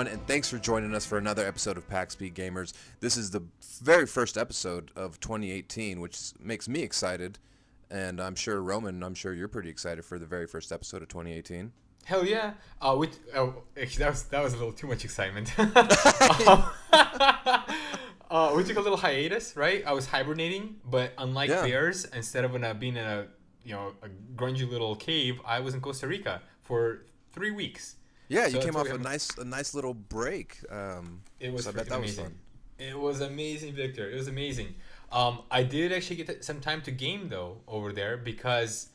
everyone, and thanks for joining us for another episode of PAXP Gamers. This is the very first episode of 2018, which makes me excited, and I'm sure, Roman, you're pretty excited for the very first episode of 2018. Hell yeah. Actually, that was a little too much excitement. We took a little hiatus, right? I was hibernating, but unlike bears, instead of being in a grungy little cave, I was in Costa Rica for 3 weeks. Yeah, so you came off a nice little break. It was so I bet that amazing. was fun. It was amazing, Victor. It was amazing. I did actually get some time to game though over there because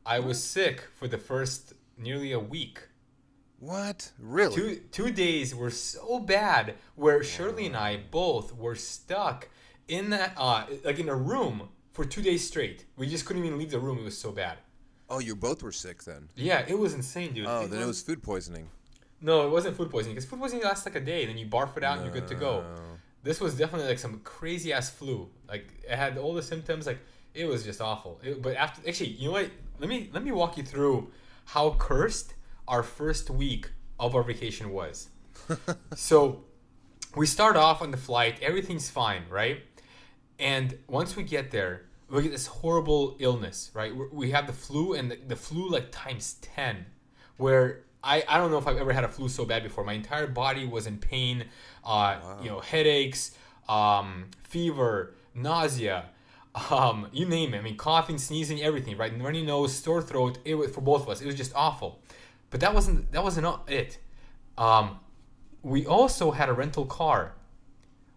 I was sick for the first nearly a week. What? Really? 2 days were so bad where Shirley and I both were stuck in that in a room for 2 days straight. We just couldn't even leave the room. It was so bad. Oh, you both were sick then? Yeah, it was insane, dude. Oh, then it was food poisoning. No, it wasn't food poisoning because food poisoning lasts like a day, then you barf it out and you're good to go. This was definitely like some crazy ass flu. Like it had all the symptoms. Like it was just awful. But after, actually, you know what? Let me walk you through how cursed our first week of our vacation was. So we start off on the flight. Everything's fine, right? And once we get there, we get this horrible illness, right? We have the flu, and the flu like times 10, where I don't know if I've ever had a flu so bad before. My entire body was in pain, headaches, fever, nausea, you name it. I mean, coughing, sneezing, everything, right? Runny nose, sore throat. It was for both of us. It was just awful. But that wasn't it. We also had a rental car,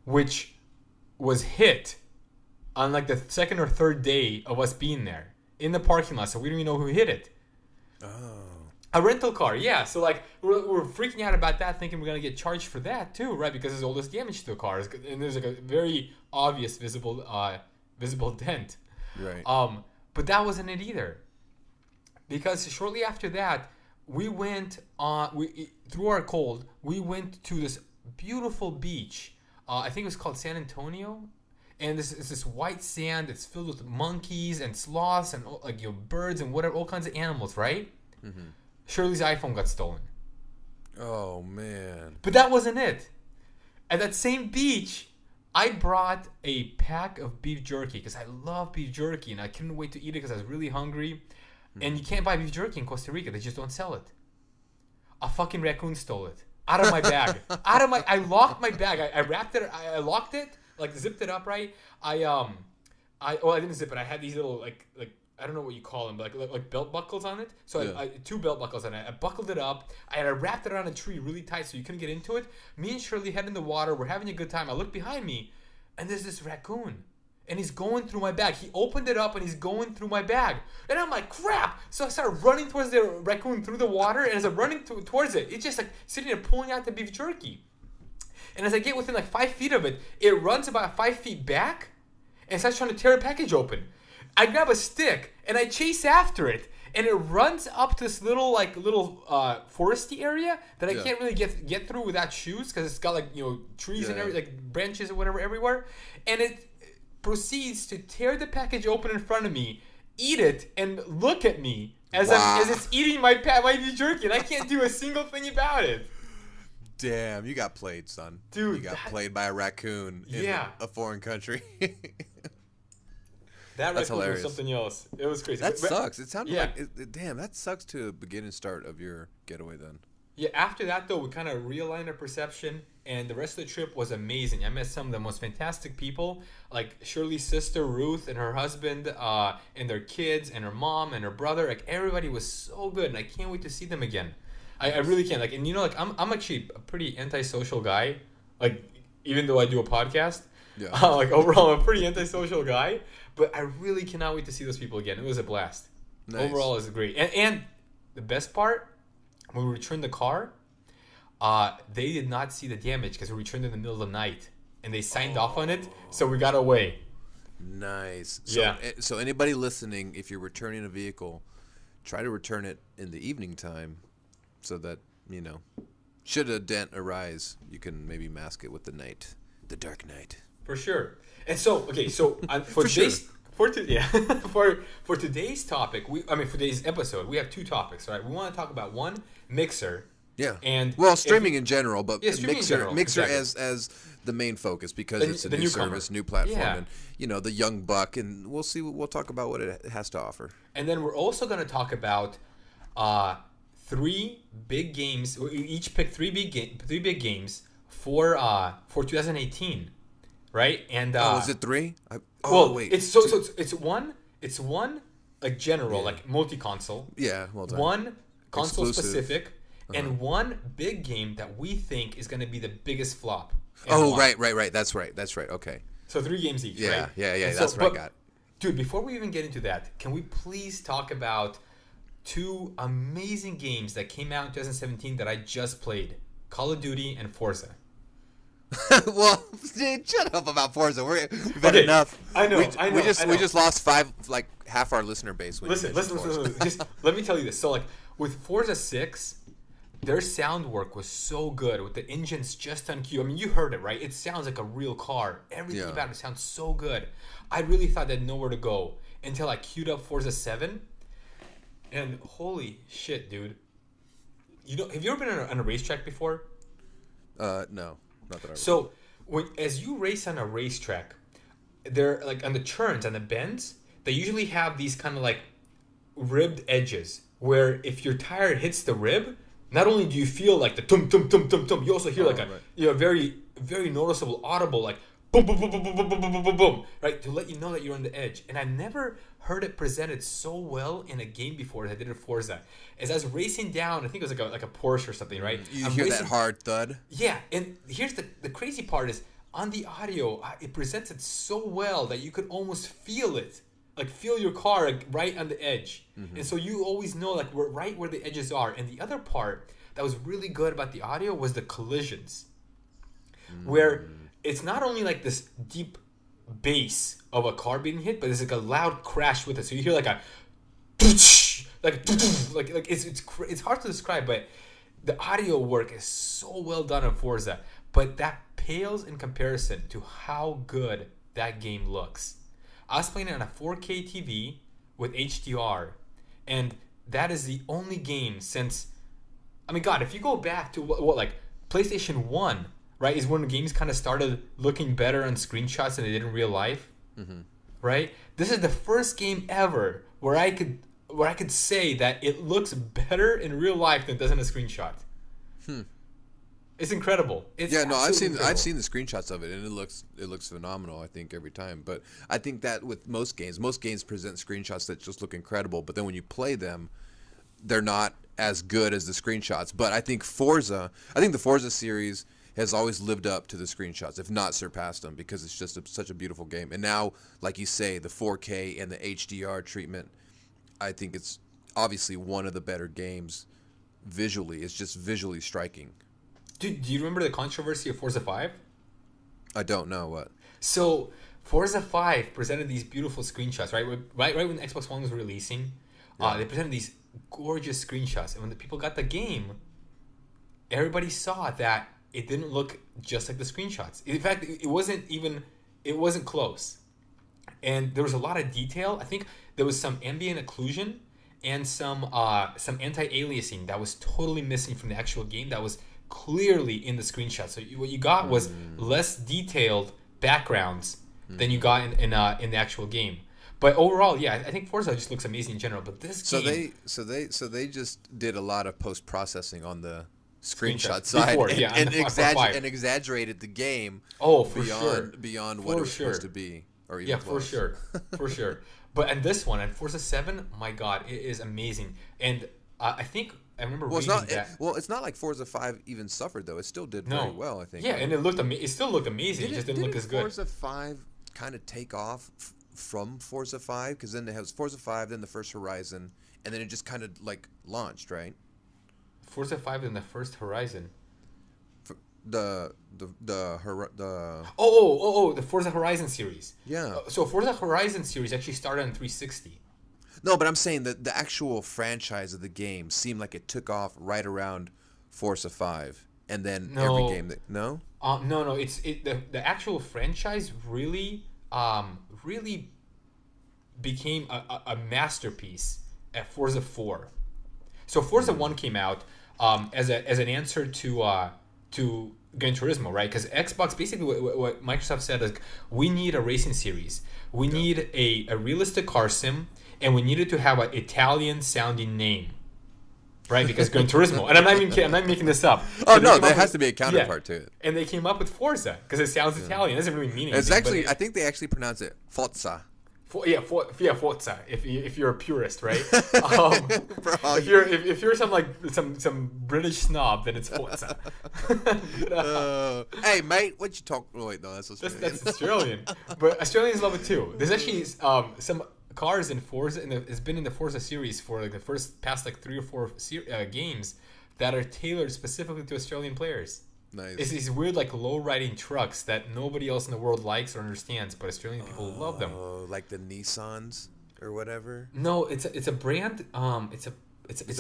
which was hit on like the second or third day of us being there in the parking lot. So we don't even know who hit it. Oh. A rental car, yeah. So like we're freaking out about that, thinking we're gonna get charged for that too, right? Because there's all this damage to the car, and there's like a very obvious visible dent. Right. But that wasn't it either, because shortly after that, we went through our cold. We went to this beautiful beach. I think it was called San Antonio, and it's this white sand that's filled with monkeys and sloths and birds and whatever, all kinds of animals, right? Mm-hmm. Shirley's iPhone got stolen. Oh, man. But that wasn't it. At that same beach, I brought a pack of beef jerky because I love beef jerky and I couldn't wait to eat it because I was really hungry. And you can't buy beef jerky in Costa Rica. They just don't sell it. A fucking raccoon stole it. Out of my bag. I locked my bag. I wrapped it. I locked it. Like zipped it up right. I didn't zip it. I had these little like I don't know what you call them, but like belt buckles on it. So I 2 belt buckles on it. I buckled it up. I wrapped it around a tree really tight so you couldn't get into it. Me and Shirley head in the water. We're having a good time. I look behind me, and there's this raccoon, and he's going through my bag. He opened it up, and he's going through my bag. And I'm like, crap! So I started running towards the raccoon through the water, and as I'm running towards it, it's just like sitting there pulling out the beef jerky. And as I get within like 5 feet of it, it runs about 5 feet back and starts trying to tear a package open. I grab a stick and I chase after it, and it runs up this little foresty area that I can't really get through without shoes because it's got trees and everything, like branches or whatever everywhere, and it proceeds to tear the package open in front of me, eat it, and look at me as it's eating my beef jerky, and I can't do a single thing about it. Damn, you got played, son. Dude, you got played by a raccoon in a foreign country. That raccoon was something else. It was crazy. That sucks. It sounded like damn, that sucks to begin and start of your getaway then. Yeah, after that though, we kind of realigned our perception, and the rest of the trip was amazing. I met some of the most fantastic people, like Shirley's sister Ruth and her husband, and their kids, and her mom and her brother. Like everybody was so good, and I can't wait to see them again. I really can't. Like, and I'm actually a pretty antisocial guy. Like, even though I do a podcast, overall I'm a pretty antisocial guy. But I really cannot wait to see those people again. It was a blast. Nice. Overall, it was great. And the best part, when we returned the car, they did not see the damage because we returned in the middle of the night. And they signed off on it, so we got away. Nice. So anybody listening, if you're returning a vehicle, try to return it in the evening time so that, should a dent arise, you can maybe mask it with the dark night. For sure. And so for today's topic, for today's episode, we have 2 topics, right? We want to talk about one, Mixer, Yeah. And well, streaming in general, but Mixer exactly. as the main focus because it's a new service, new platform, and the young buck, and we'll talk about what it has to offer. And then we're also going to talk about 3 big games. We each pick 3 big games for 2018, right? And is it 3? Wait. It's one like general, like multi-console. Yeah, well done. One console specific, and one big game that we think is going to be the biggest flop. Right. That's right. Okay. So 3 games each, right? Yeah. That's what I got. Dude, before we even get into that, can we please talk about 2 amazing games that came out in 2017 that I just played? Call of Duty and Forza. Well, dude, shut up about Forza. We've had enough. I know. We just lost half our listener base. Listen. Just let me tell you this. So, like, with Forza 6, their sound work was so good with the engines just on cue. I mean, you heard it, right? It sounds like a real car. Everything about it sounds so good. I really thought they had nowhere to go until I queued up Forza 7. And holy shit, dude. Have you ever been on a racetrack before? No. Not that I So, as you race on a racetrack, they're like on the turns and the bends, they usually have these kind of like ribbed edges where if your tire hits the rib, not only do you feel like the tum tum tum tum tum, you also hear very very noticeable audible like boom boom boom boom boom boom boom boom boom boom, right, to let you know that you're on the edge. And I've never heard it presented so well in a game before as I did in Forza. As I was racing down, I think it was like a Porsche or something, right? You hear that hard thud? Yeah, and here's the crazy part is on the audio, it presents it so well that you could almost feel it. Like feel your car like, right on the edge. And so you always know like we're right where the edges are. And the other part that was really good about the audio was the collisions. Where it's not only like this deep bass of a car being hit, but there's like a loud crash with it. So you hear like a like it's hard to describe, but the audio work is so well done on Forza. But that pales in comparison to how good that game looks. I was playing it on a 4K TV with HDR, and that is the only game since, I mean, God, if you go back to what like PlayStation 1, right, is when the games kind of started looking better on screenshots than they did in real life, right? This is the first game ever where I could say that it looks better in real life than it does in a screenshot. It's incredible. I've seen the screenshots of it, and it looks phenomenal. I think every time, but I think that with most games present screenshots that just look incredible, but then when you play them, they're not as good as the screenshots. But I think the Forza series has always lived up to the screenshots, if not surpassed them, because it's just such a beautiful game. And now, like you say, the 4K and the HDR treatment, I think it's obviously one of the better games visually. It's just visually striking. Dude, do you remember the controversy of Forza 5? I don't know what. So, Forza 5 presented these beautiful screenshots, right? Right when the Xbox One was releasing, they presented these gorgeous screenshots. And when the people got the game, everybody saw that it didn't look just like the screenshots. In fact, it wasn't close. And there was a lot of detail. I think there was some ambient occlusion and some anti-aliasing that was totally missing from the actual game that was clearly in the screenshot. So what you got was less detailed backgrounds than you got in the actual game. But overall, yeah, I think Forza just looks amazing in general. But this game, so they just did a lot of post processing on the screenshot side before, and exaggerated the game. Beyond what it was supposed to be, or even close. for sure. But and this one, and Forza 7, my God, it is amazing. And I think I remember reading that. It's not like Forza 5 even suffered though. It still did very well, I think. Yeah, right? And it still looked amazing. It just didn't look as good. Forza 5 kind of take off from Forza 5, because then it has Forza 5, then the first Horizon, and then it just kind of like launched, right? Forza 5 and the first Horizon. The Forza Horizon series. Yeah. So Forza Horizon series actually started on 360. No, but I'm saying that the actual franchise of the game seemed like it took off right around Forza 5, and then every game that no. No. The actual franchise really became a masterpiece at Forza 4. So Forza 1 came out as an answer to Gran Turismo, right? Because Xbox basically what Microsoft said is we need a racing series, we need a realistic car sim, and we needed to have an Italian sounding name. Right, because Gran Turismo, and I'm not even kidding, I'm not making this up. Oh no, there has to be a counterpart to it. And they came up with Forza because it sounds Italian. It doesn't really mean anything. It's actually, I think they actually pronounce it Forza. Forza. If you're a purist, right? If you're some British snob, then it's Forza. Hey mate, what you talk? Oh, wait, no, that's Australian. That's Australian, but Australians love it too. There's actually some cars in Forza, it's been in the Forza series for like the past 3 or 4 games that are tailored specifically to Australian players. Nice. It's these weird low riding trucks that nobody else in the world likes or understands, but Australian people love them. Like the Nissans or whatever. No, it's a brand. It's a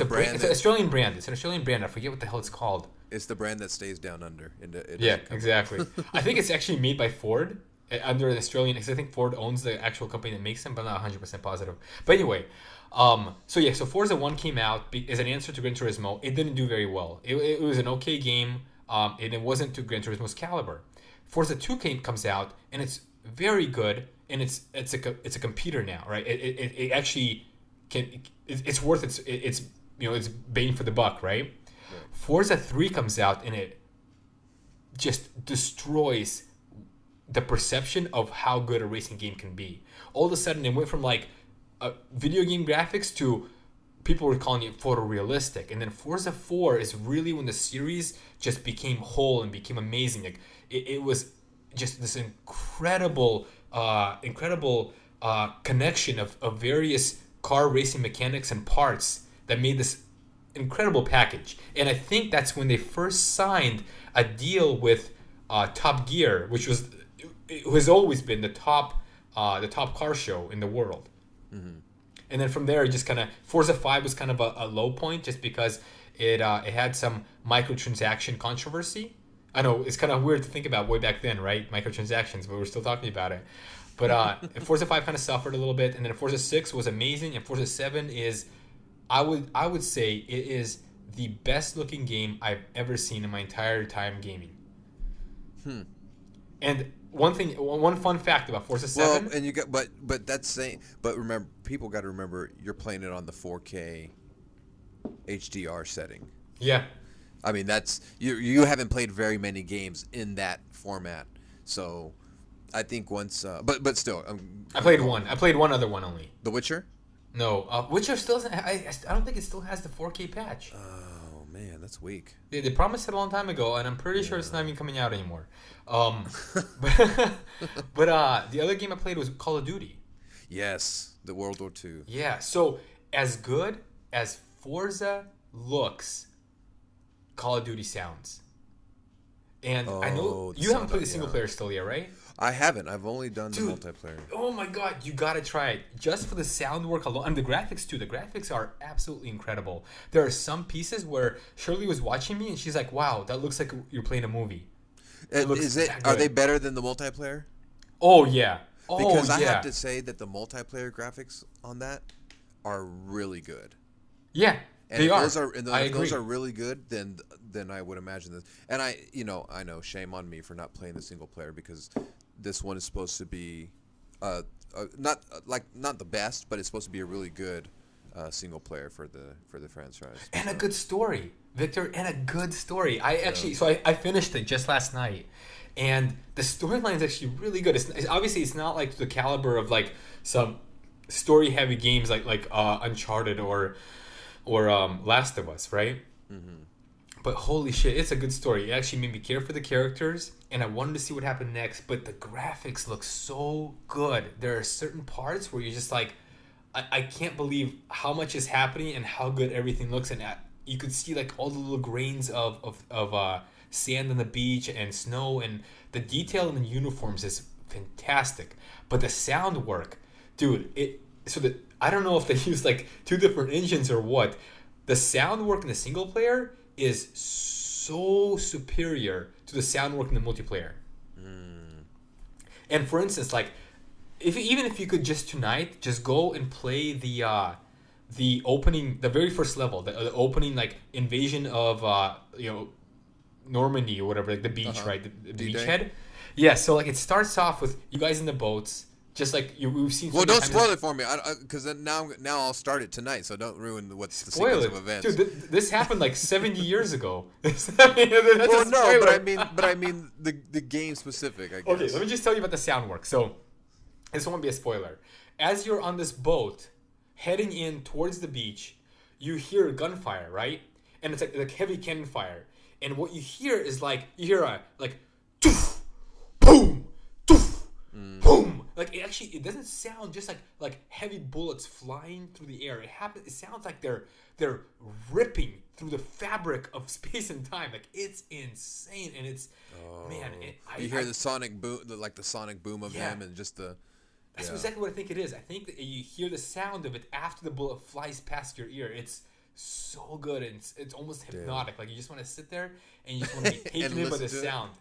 brand. It's an Australian brand. It's an Australian brand. I forget what the hell it's called. It's the brand that stays down under. Yeah, exactly. I think it's actually made by Ford. Under an Australian, because I think Ford owns the actual company that makes them, but I'm not 100% positive. But anyway, so Forza 1 came out as an answer to Gran Turismo. It didn't do very well. It was an okay game, and it wasn't to Gran Turismo's caliber. Forza 2 comes out, and it's very good, and it's a computer now, right? It actually can. It's worth it's bang for the buck, right? Yeah. Forza 3 comes out, and it just destroys the perception of how good a racing game can be. All of a sudden, it went from video game graphics to people were calling it photorealistic. And then Forza 4 is really when the series just became whole and became amazing. It was just this incredible connection of various car racing mechanics and parts that made this incredible package. And I think that's when they first signed a deal with Top Gear, which has always been the top car show in the world. Mm-hmm. And then from there, it just kind of Forza 5 was kind of a low point just because it had some microtransaction controversy. I know it's kind of weird to think about way back then, right? Microtransactions, but we're still talking about it. But Forza 5 kind of suffered a little bit, and then Forza 6 was amazing, and Forza 7 is, I would say, it is the best looking game I've ever seen in my entire time gaming. And one fun fact about Forza 7. Well, and you got, but that's saying, but remember, people got to remember you're playing it on the 4K HDR setting. Yeah. I mean, that's you haven't played very many games in that format, so I think once, but still, I played one. I played one other one only. The Witcher. No, Witcher still doesn't. I don't think it still has the 4K patch. Oh man, that's weak. They promised it a long time ago, and I'm pretty sure it's not even coming out anymore. But the other game I played was Call of Duty. Yes, the World War II. Yeah, so as good as Forza looks, Call of Duty sounds. And I know you haven't played the single player still yet, right? I haven't. I've only done the multiplayer. Oh my god, you gotta try it. Just for the sound work alone, and the graphics too. The graphics are absolutely incredible. There are some pieces where Shirley was watching me and she's like, wow, that looks like you're playing a movie. Are they better than the multiplayer? Oh yeah. Because I have to say that the multiplayer graphics on that are really good. Yeah. And they if are. Those are really good, then I would imagine this. And I know, shame on me for not playing the single player because this one is supposed to be, not the best, but it's supposed to be a really good single player for the franchise. And a good story, Victor, and a good story. I finished it just last night, and the storyline is actually really good. Obviously it's not like the caliber of like some story heavy games like Uncharted or Last of Us, right? Mm-hmm. But holy shit, it's a good story. It actually made me care for the characters, and I wanted to see what happened next. But the graphics look so good. There are certain parts where you're just like, I can't believe how much is happening and how good everything looks. And you could see like all the little grains of sand on the beach and snow, and the detail in the uniforms is fantastic. But the sound work, dude, I don't know if they use like two different engines or what. The sound work in the single player is so superior to the sound work in the multiplayer. And for instance, like even if you could just tonight just go and play the the opening, the very first level, the opening like invasion of Normandy or whatever, like the beach, right? The beachhead. Yeah. So like it starts off with you guys in the boats. Just like we've seen. Well, don't spoil it for me, because now I'll start it tonight. So don't ruin what's the sequence of events. Dude, this happened like 70 years ago. Well, no, but I mean the game specific. I guess. Okay, let me just tell you about the sound work. So this won't be a spoiler. As you're on this boat heading in towards the beach, you hear gunfire, right? And it's like heavy cannon fire. And what you hear is like you hear a like, toof, boom, toof, boom. Like it doesn't sound just like heavy bullets flying through the air. It sounds like they're ripping through the fabric of space and time. Like it's insane, and it's you hear the sonic boom, the sonic boom of him, and just the. That's exactly what I think it is. I think that you hear the sound of it after the bullet flies past your ear. It's so good, and it's almost hypnotic. Like you just want to sit there and you just want to be taken in by the sound.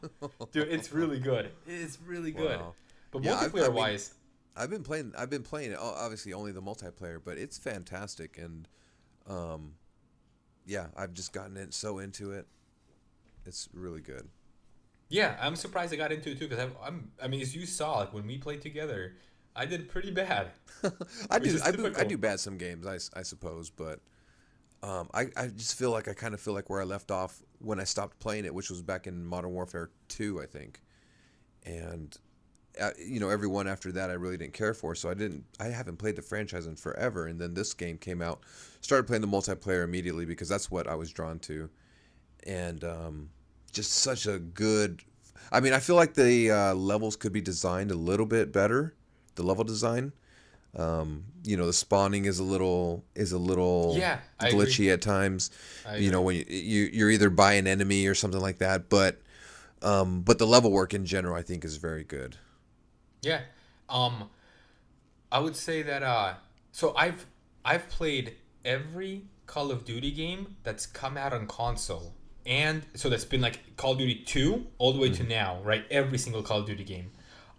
Dude, it's really good. It's really good. Wow. But multiplayer wise, I've been playing it. Obviously, only the multiplayer, but it's fantastic, and I've just gotten so into it. It's really good. Yeah, I'm surprised I got into it too, because I mean, as you saw, like when we played together, I did pretty bad. I do bad some games, I suppose, but I just feel like I kind of feel like where I left off when I stopped playing it, which was back in Modern Warfare 2, I think, and. Every one after that I really didn't care for, so I haven't played the franchise in forever, and then this game came out, started playing the multiplayer immediately because that's what I was drawn to, and just such a good. I mean, I feel like the levels could be designed a little bit better, the level design. The spawning is a little glitchy at times. When you're either by an enemy or something like that, but the level work in general I think is very good. Yeah, I would say that. So I've played every Call of Duty game that's come out on console, and so that's been like Call of Duty 2 all the way to now, right? Every single Call of Duty game,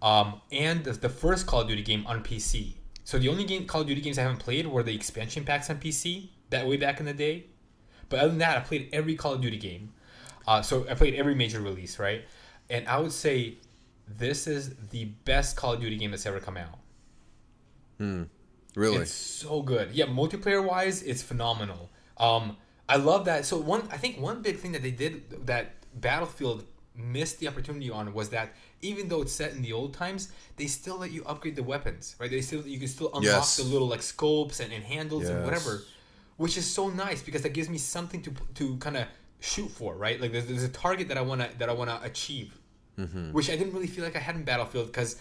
and the first Call of Duty game on PC. So the only Call of Duty games I haven't played were the expansion packs on PC that way back in the day. But other than that, I played every Call of Duty game. So I played every major release, right? And I would say. This is the best Call of Duty game that's ever come out. Really? It's so good. Yeah, multiplayer wise, it's phenomenal. I love that. So I think one big thing that they did that Battlefield missed the opportunity on was that even though it's set in the old times, they still let you upgrade the weapons, right? You can still unlock the little like scopes and handles and whatever, which is so nice because that gives me something to kind of shoot for, right? Like there's a target that I wanna achieve. Mm-hmm. Which I didn't really feel like I had in Battlefield, because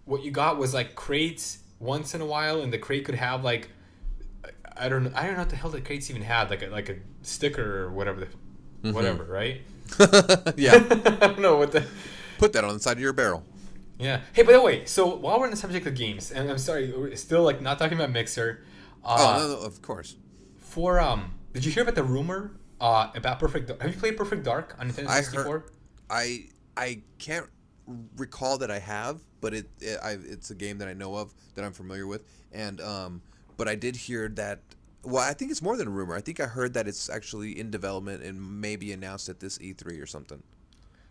what you got was like crates once in a while, and the crate could have like I don't know what the hell the crates even had, like a sticker or whatever, whatever, right? Yeah. I don't know what the. Put that on the side of your barrel. Yeah. Hey, by the way, so while we're on the subject of games, and I'm sorry, we're still like not talking about Mixer. No, of course. Did you hear about the rumor about Perfect? Have you played Perfect Dark on Nintendo 64? I can't recall that I have, but it's a game that I know of, that I'm familiar with, and but I did hear that. Well, I think it's more than a rumor. I think I heard that it's actually in development and maybe announced at this E3 or something.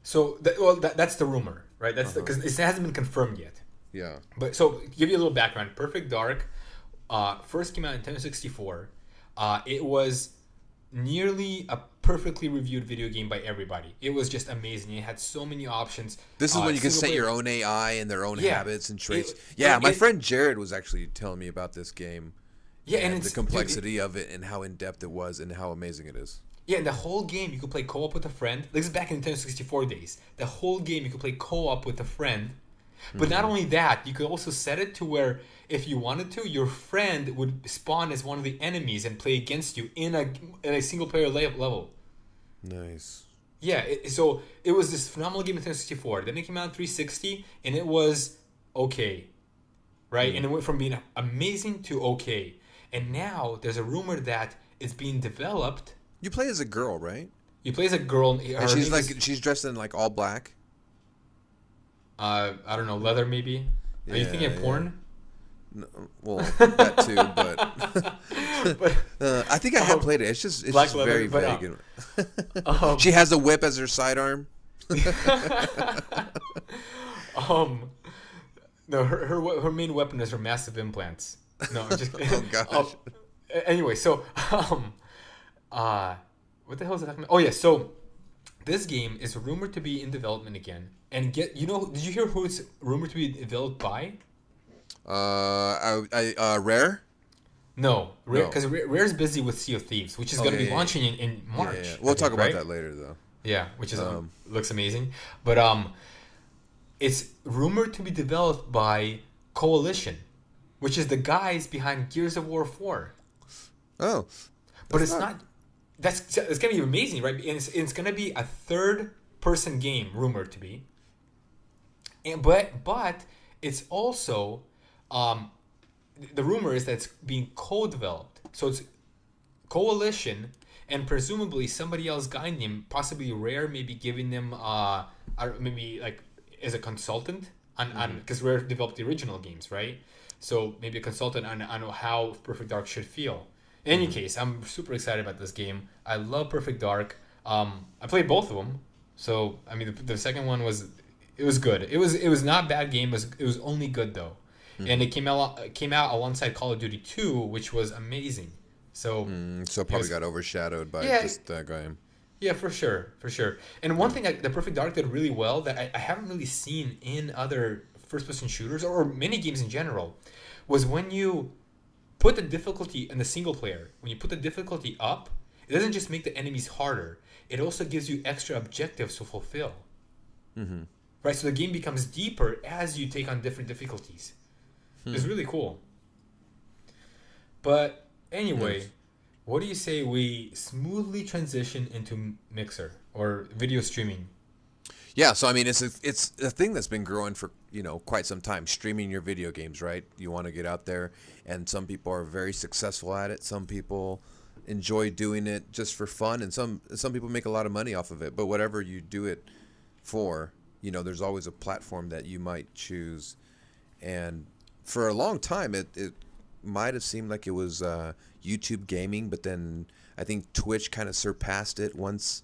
So that's the rumor, right? That's because it hasn't been confirmed yet. Yeah. But so give you a little background. Perfect Dark first came out in Nintendo 64. It was nearly a perfectly reviewed video game by everybody. It was just amazing. It had so many options. This is when you can set your own AI and their own habits and traits. My friend Jared was actually telling me about this game. Yeah, and the complexity of it and how in-depth it was and how amazing it is. Yeah, and the whole game you could play co-op with a friend. This is back in Nintendo 64 days. The whole game you could play co-op with a friend. But not only that, you could also set it to where if you wanted to, your friend would spawn as one of the enemies and play against you in a single player level. Nice. Yeah, so it was this phenomenal game in Nintendo 64. Then it came out in 360, and it was okay, right? And it went from being amazing to okay. And now there's a rumor that it's being developed. You play as a girl, right? You play as a girl, and she's dressed in like all black. I don't know, leather maybe. Are you thinking of porn? No, well, that too, but I think I have played it. It's just very vague. She has a whip as her sidearm. No, her main weapon is her massive implants. No, I'm just oh gosh. Anyway, so what the hell is I talking about? Oh yeah, so this game is rumored to be in development again. And did you hear who it's rumored to be developed by? Rare? No, because Rare's busy with Sea of Thieves, which is going to be launching in March. Yeah. We'll talk about that later, though. Yeah, which is looks amazing. But it's rumored to be developed by Coalition, which is the guys behind Gears of War 4. Oh, but it's not. It's going to be amazing, right? And it's going to be a third-person game, rumored to be. But it's also the rumor is that it's being co-developed. So it's Coalition and presumably somebody else guiding them, possibly Rare, maybe giving them maybe like as a consultant on because Rare developed the original games, right? So maybe a consultant on how Perfect Dark should feel. In any case, I'm super excited about this game. I love Perfect Dark. I played both of them. So I mean, the second one was good. It was not a bad game. It was only good though, and it came out alongside Call of Duty 2, which was amazing. So probably got overshadowed by just that game. Yeah, for sure. And one thing that Perfect Dark did really well that I haven't really seen in other first-person shooters or many games in general was when you put the difficulty in the single player. When you put the difficulty up, it doesn't just make the enemies harder. It also gives you extra objectives to fulfill. Mm-hmm. Right, so the game becomes deeper as you take on different difficulties. It's really cool. But anyway, what do you say we smoothly transition into Mixer or video streaming? Yeah, so I mean, it's a thing that's been growing for quite some time. Streaming your video games, right? You want to get out there, and some people are very successful at it. Some people enjoy doing it just for fun, and some people make a lot of money off of it. But whatever you do it for, there's always a platform that you might choose. And for a long time, it might have seemed like it was YouTube gaming, but then I think Twitch kind of surpassed it once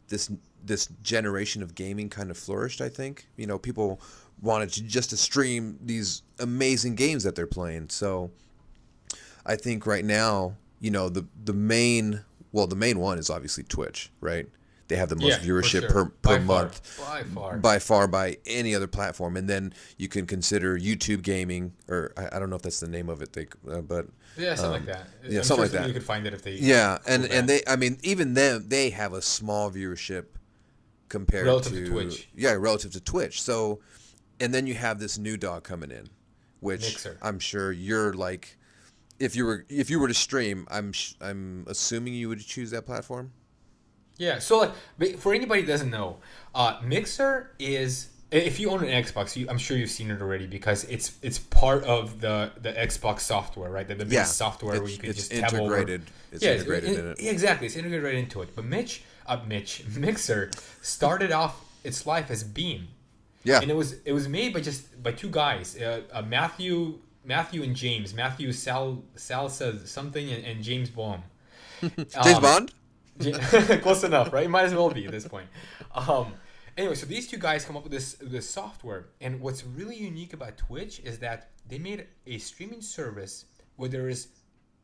this generation of gaming kind of flourished. I think people wanted to stream these amazing games that they're playing. So I think right now, the main one is obviously Twitch, right? They have the most viewership per month by far by any other platform. And then you can consider YouTube gaming, or I don't know if that's the name of it. But something like that. Yeah, something like that. You could find it if they. Yeah, and they, I mean, even them, they have a small viewership compared to Twitch. Yeah, relative to Twitch. So, and then you have this new dog coming in, which Mixer. I'm sure you're like, if you were to stream, I'm assuming you would choose that platform. Yeah, so like for anybody who doesn't know, Mixer is, if you own an Xbox, I'm sure you've seen it already because it's part of the Xbox software, right? The base software where you can just tab over. It's integrated in it. Exactly, it's integrated right into it. But Mixer started off its life as Beam. Yeah, and it was made by two guys, Matthew and James. Matthew Salsa something and James Baum. James Bond. Close enough, right? It might as well be at this point. Anyway, so these two guys come up with this software, and what's really unique about Twitch is that they made a streaming service where there is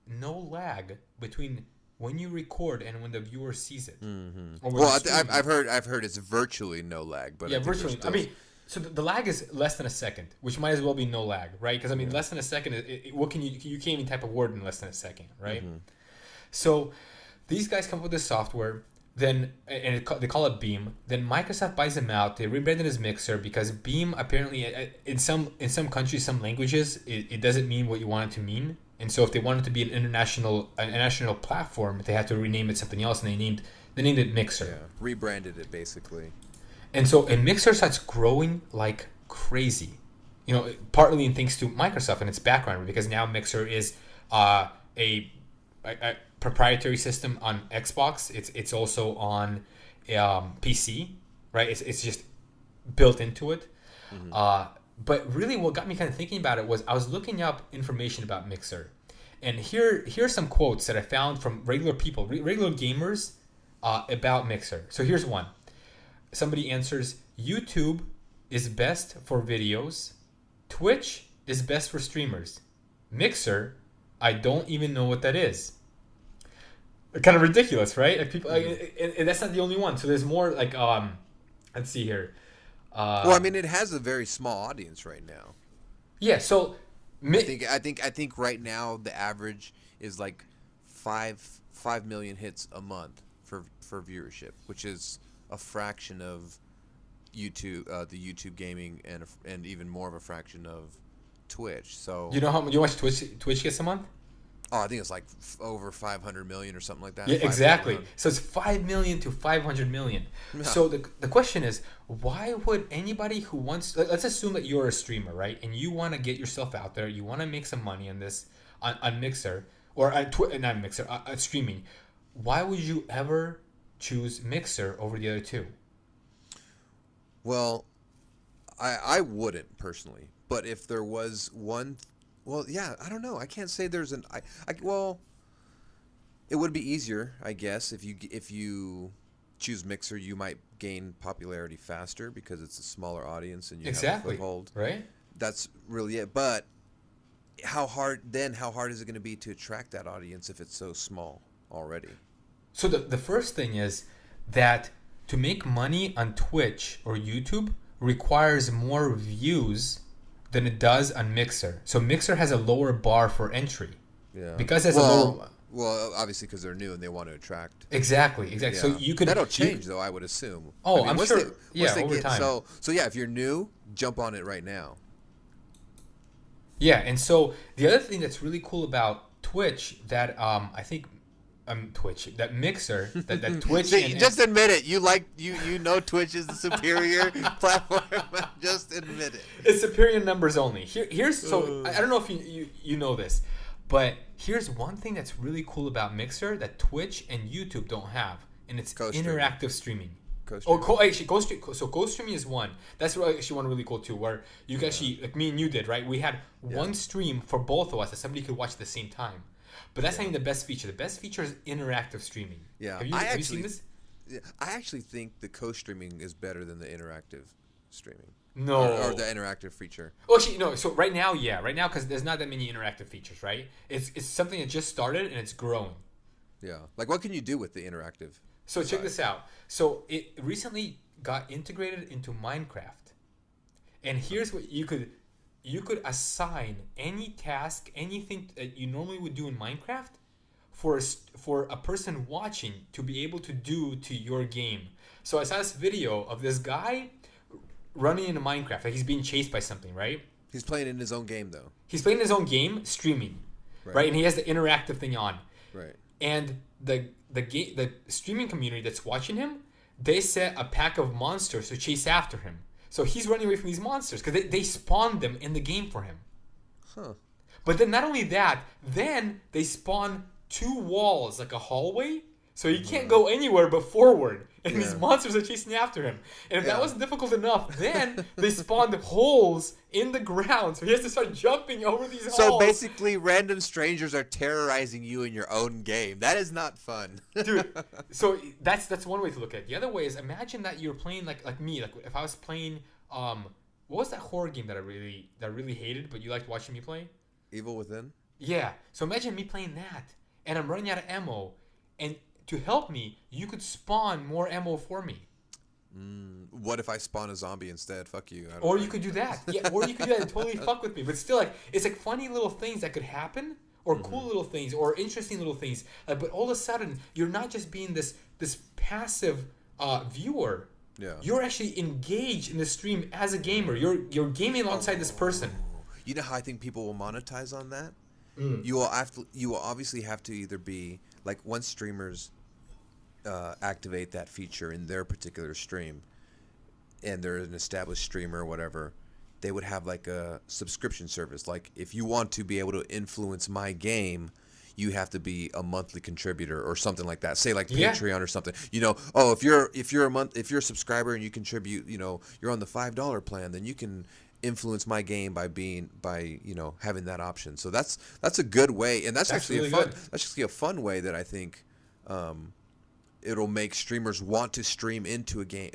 no lag between when you record and when the viewer sees it. Mm-hmm. Well, I've heard it's virtually no lag, but virtually. I mean, so the lag is less than a second, which might as well be no lag, right? Because I mean, less than a second. What can you can't even type a word in less than a second, right? Mm-hmm. So these guys come up with this software, then they call it Beam. Then Microsoft buys them out. They rebranded as Mixer because Beam apparently in some countries, some languages, it doesn't mean what you want it to mean. And so if they wanted to be an international platform, they had to rename it something else, and they named it Mixer. Yeah, rebranded it basically. And so Mixer starts growing like crazy, partly thanks to Microsoft and its background, because now Mixer is a proprietary system on Xbox. It's also on PC, right? It's just built into it. Mm-hmm. But really, what got me kind of thinking about it was I was looking up information about Mixer, and here's some quotes that I found from regular people, regular gamers, about Mixer. So here's one. Somebody answers, YouTube is best for videos. Twitch is best for streamers. Mixer, I don't even know what that is. Kind of ridiculous, right? Like people, and that's not the only one. So there's more. Like, let's see here. Well, I mean, it has a very small audience right now. Yeah. So I think right now the average is like 5 million hits a month for viewership, which is a fraction of YouTube, the YouTube gaming, and even more of a fraction of Twitch. So you know how much Twitch gets a month? Oh, I think it's like over 500 million or something like that. Yeah, exactly. So it's 5 million to 500 million. Yeah. So the question is, why would anybody who wants, let's assume that you're a streamer, right? And you want to get yourself out there, you want to make some money on this, on Mixer, or not Mixer, streaming. Why would you ever choose Mixer over the other two? Well, I wouldn't personally, but if there was one. Well, yeah, I don't know. I can't say there's an. Well, it would be easier, I guess, if you choose Mixer, you might gain popularity faster because it's a smaller audience and you have a foothold. Right. That's really it. But how hard is it going to be to attract that audience if it's so small already? So the first thing is that to make money on Twitch or YouTube requires more views than it does on Mixer. So Mixer has a lower bar for entry. Yeah. Because it's a lower. Well, obviously because they're new and they want to attract. Exactly. Yeah. So you could. That'll change though, I would assume. Oh, I'm sure. Over time. So yeah, if you're new, jump on it right now. Yeah, and so the other thing that's really cool about Twitch that I think. That Mixer, that Twitch. See, just admit it. You know Twitch is the superior platform. Just admit it. It's superior numbers only. Here's so I don't know if you know this, but here's one thing that's really cool about Mixer that Twitch and YouTube don't have, and it's interactive streaming. Co-streaming is one. That's actually one really cool too, where you can actually, like me and you did, right? We had one stream for both of us that somebody could watch at the same time. But that's not even the best feature. The best feature is interactive streaming. Yeah. Have you seen this? I actually think the co-streaming is better than the interactive streaming. No. Or the interactive feature. Well, actually, no. So right now, because there's not that many interactive features, right? It's something that just started and it's growing. Yeah. Like, what can you do with the interactive? So check this out. So it recently got integrated into Minecraft. And here's what you could assign any task, anything that you normally would do in Minecraft for a person watching to be able to do to your game. So I saw this video of this guy running into Minecraft. Like he's being chased by something, right? He's playing in his own game, though. He's playing his own game, streaming, right? And he has the interactive thing on. Right. And the streaming community that's watching him, they set a pack of monsters to chase after him. So he's running away from these monsters because they spawned them in the game for him. Huh. But then not only that, then they spawn 2 walls, like a hallway. So he can't go anywhere but forward. And these monsters are chasing after him. And if that wasn't difficult enough, then they spawned holes in the ground. So he has to start jumping over these holes. So basically, random strangers are terrorizing you in your own game. That is not fun. Dude, so that's one way to look at it. The other way is imagine that you're playing like me. Like if I was playing, what was that horror game that I really hated, but you liked watching me play? Evil Within? Yeah. So imagine me playing that, and I'm running out of ammo, and to help me, you could spawn more ammo for me. What if I spawn a zombie instead? Fuck you. Or you could do that. Yeah, or you could do that and totally fuck with me. But still, like, it's like funny little things that could happen, or cool little things, or interesting little things. But all of a sudden, you're not just being this passive viewer. Yeah. You're actually engaged in the stream as a gamer. You're gaming alongside this person. You know how I think people will monetize on that? You will obviously have to either be like once streamers activate that feature in their particular stream, and they're an established streamer or whatever, they would have like a subscription service. Like if you want to be able to influence my game, you have to be a monthly contributor or something like that. Say like Patreon or something. You know, if you're a subscriber and you contribute, you know, you're on the $5 plan, then you can influence my game by having that option. So that's a good way, and that's actually really a fun. good. That's actually a fun way that I think. It'll make streamers want to stream into a game.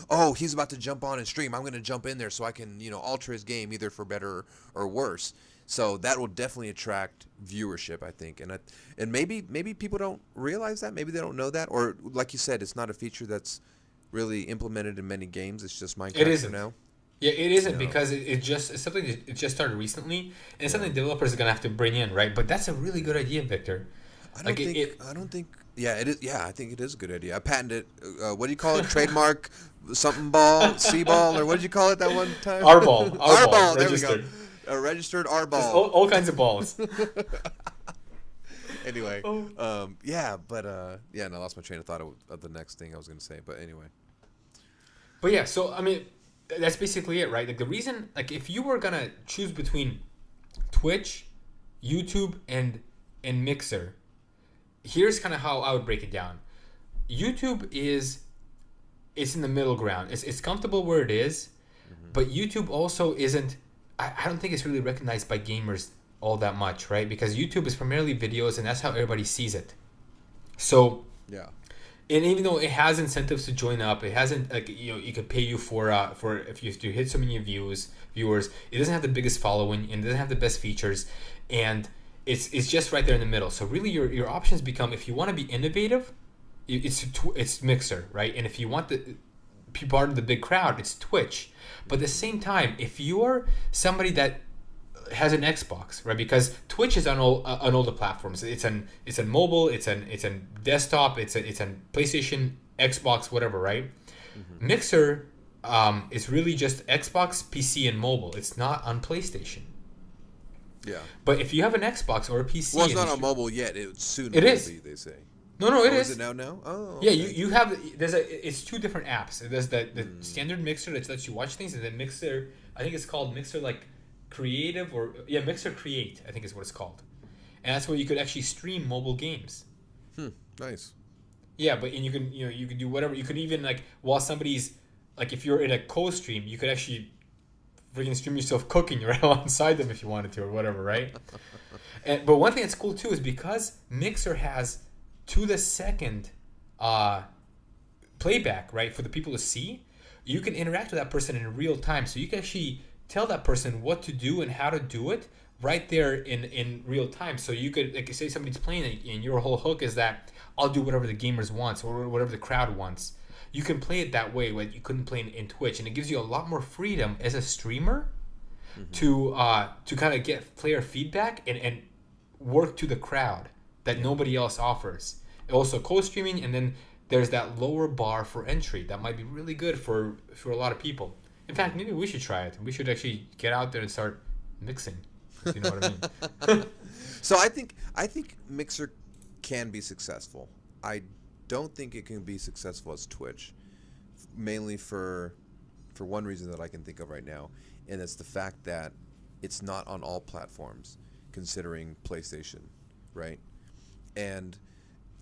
Oh, he's about to jump on and stream. I'm going to jump in there so I can, alter his game either for better or worse. So that will definitely attract viewership, I think. And maybe people don't realize that. Maybe they don't know that. Or like you said, it's not a feature that's really implemented in many games. It's just Minecraft for now. Yeah, it isn't because it's something that it just started recently, and it's something developers are going to have to bring in, right? But that's a really good idea, Victor. I don't think. Yeah, it is. Yeah, I think it is a good idea. I patented it. What do you call it? Trademark something ball, C ball, or what did you call it that one time? R ball. R ball. There we go. A registered R ball. All kinds of balls. Anyway, yeah, but and I lost my train of thought of the next thing I was going to say. But anyway. But yeah, so I mean, that's basically it, right? Like the reason, like if you were gonna choose between Twitch, YouTube, and Mixer. Here's kind of how I would break it down. YouTube it's in the middle ground. It's comfortable where it is, but YouTube also isn't. I don't think it's really recognized by gamers all that much, right? Because YouTube is primarily videos, and that's how everybody sees it. So yeah. And even though it has incentives to join up, it hasn't you could pay you for if you hit so many viewers. It doesn't have the biggest following and it doesn't have the best features, and it's just right there in the middle. So really, your options become, if you want to be innovative, it's Mixer, right? And if you want to be part of the big crowd, it's Twitch. But at the same time, if you're somebody that has an Xbox, right? Because Twitch is on all the platforms. It's on mobile, it's on desktop, it's on PlayStation, Xbox, whatever, right? Mm-hmm. Mixer is really just Xbox, PC, and mobile. It's not on PlayStation. Yeah. But if you have an Xbox or a PC, well, it's not on mobile yet. It soon will be, they say. No, it is. Is it now? Oh. Okay. Yeah, you have it's two different apps. There's the standard Mixer that lets you watch things, and then Mixer. I think it's called Mixer Creative Mixer Create, I think is what it's called, and that's where you could actually stream mobile games. Nice. Yeah, but you can do whatever. You could even while somebody's if you're in a co-stream, you could actually freaking stream yourself cooking right alongside them if you wanted to or whatever, right? But one thing that's cool too is because Mixer has to the second playback, right, for the people to see, you can interact with that person in real time. So you can actually tell that person what to do and how to do it right there in real time. So you could say somebody's playing and your whole hook is that I'll do whatever the gamers wants or whatever the crowd wants. You can play it that way when you couldn't play in Twitch, and it gives you a lot more freedom as a streamer to kind of get player feedback and work to the crowd that nobody else offers. Also co-streaming, and then there's that lower bar for entry that might be really good for a lot of people. In fact, maybe we should try it. We should actually get out there and start mixing. You know what I mean? So I think Mixer can be successful. I don't think it can be successful as Twitch, mainly for one reason that I can think of right now, and it's the fact that it's not on all platforms, considering PlayStation, right? And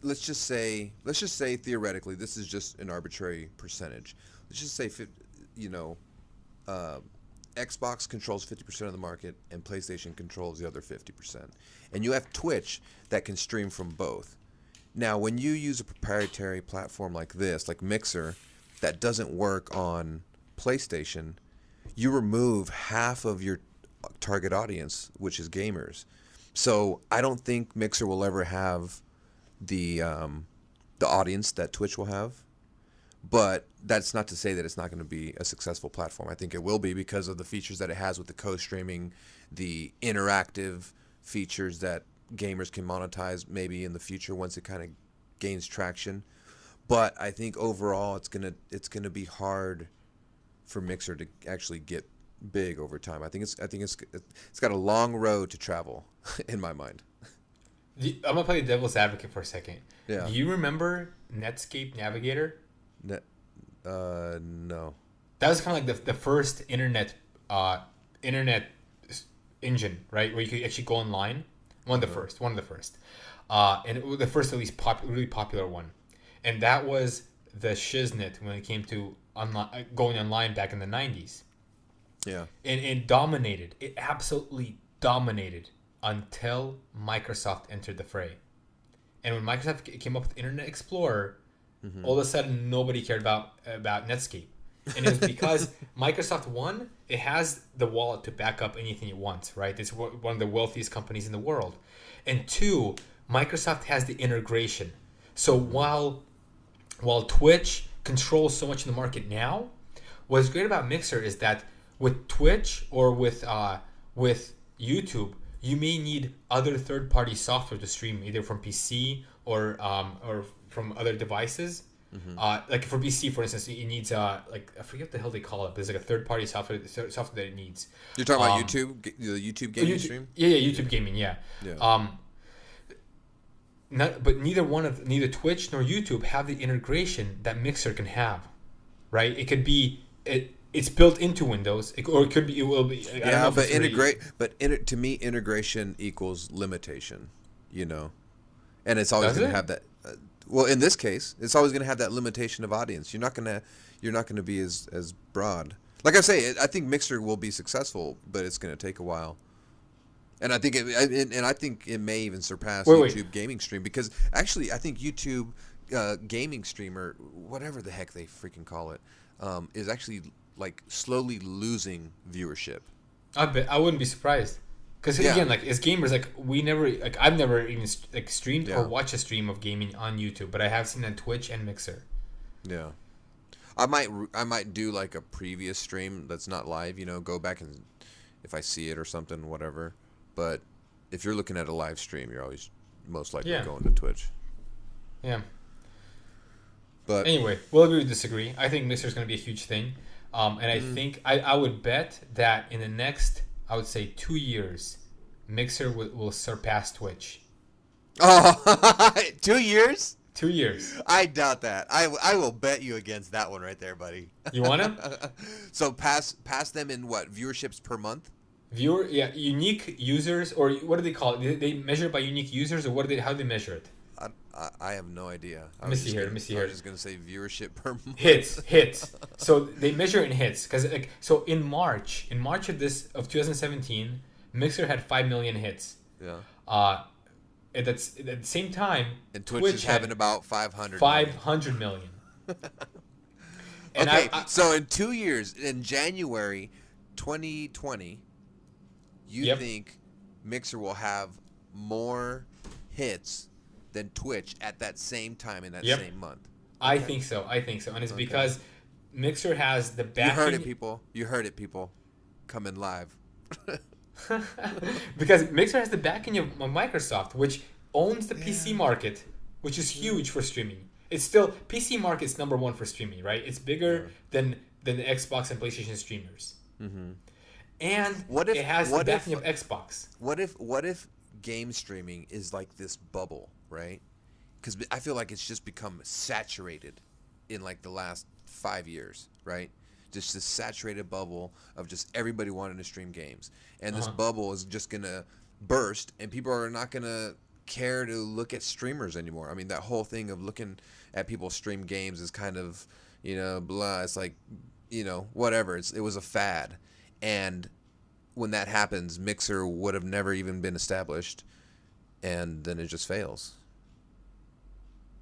let's just say theoretically, this is just an arbitrary percentage. Let's just say, Xbox controls 50% of the market and PlayStation controls the other 50%. And you have Twitch that can stream from both. Now, when you use a proprietary platform like this, like Mixer, that doesn't work on PlayStation, you remove half of your target audience, which is gamers. So I don't think Mixer will ever have the audience that Twitch will have. But that's not to say that it's not going to be a successful platform. I think it will be because of the features that it has with the co-streaming, the interactive features that gamers can monetize maybe in the future once it kind of gains traction. But I think overall it's gonna be hard for Mixer to actually get big over time. I think it's got a long road to travel in my mind. I'm gonna play the devil's advocate for a second. Yeah. Do you remember Netscape Navigator? No. That was kind of like the first internet engine, right? Where you could actually go online. One of the first. And it was the first, at least, really popular one. And that was the shiznit when it came to going online back in the 90s. Yeah. And dominated. It absolutely dominated until Microsoft entered the fray. And when Microsoft came up with Internet Explorer, all of a sudden nobody cared about Netscape. And it was because Microsoft, one, it has the wallet to back up anything it wants, right? It's one of the wealthiest companies in the world. And two, Microsoft has the integration. So while Twitch controls so much in the market now, what's great about Mixer is that with Twitch or with YouTube, you may need other third-party software to stream, either from PC or from other devices. Like for PC, for instance, it needs like I forget what the hell they call it. There's like a third-party software that it needs. You're talking about YouTube, the YouTube gaming stream? Yeah, YouTube gaming. Yeah. But neither Twitch nor YouTube have the integration that Mixer can have, right? It could be it's built into Windows, or it will be. Yeah, but to me, integration equals limitation, you know, and it's always going to have that. Well, in this case, it's always going to have that limitation of audience. You're not going to be as broad. Like I say, I think Mixer will be successful, but it's going to take a while. And I think it may even surpass YouTube gaming stream, because actually I think YouTube gaming streamer, whatever the heck they freaking call it, is actually like slowly losing viewership. I wouldn't be surprised, because again, like as gamers, like I've never even like streamed or watched a stream of gaming on YouTube, but I have seen on Twitch and Mixer. Yeah, I might do like a previous stream that's not live, you know, go back and if I see it or something, whatever. But if you're looking at a live stream, you're always most likely going to Twitch. Yeah. But anyway, we'll agree to disagree. I think Mixer is going to be a huge thing. And I think I would bet that in the next, I would say 2 years, Mixer will surpass Twitch. Oh, 2 years? 2 years. I doubt that. I will bet you against that one right there, buddy. You want him? So pass them in what? Viewerships per month? Unique users, or what do they call it? They measure it by unique users, or how do they measure it? I have no idea. Let me see here. I was just gonna say viewership per month. Hits. So they measure it in hits, because so in March of 2017, Mixer had 5 million hits. Yeah. At the same time, and Twitch is having about 500 million. And okay, so in 2 years, in January 2020, you think Mixer will have more hits than Twitch at that same time in that same month? I think so. And it's because Mixer has the backing. You heard it, people. Come in live. Because Mixer has the backing of Microsoft, which owns the PC market, which is huge for streaming. It's still PC market's number one for streaming, right? It's bigger than the Xbox and PlayStation streamers. Mm-hmm. And it has the backing of Xbox. What if game streaming is like this bubble, right? Because I feel like it's just become saturated in like the last 5 years, right? Just this saturated bubble of just everybody wanting to stream games. And this bubble is just going to burst, and people are not going to care to look at streamers anymore. I mean, that whole thing of looking at people stream games is kind of, you know, blah. It's like, you know, whatever. It was a fad. And when that happens, Mixer would have never even been established, and then it just fails.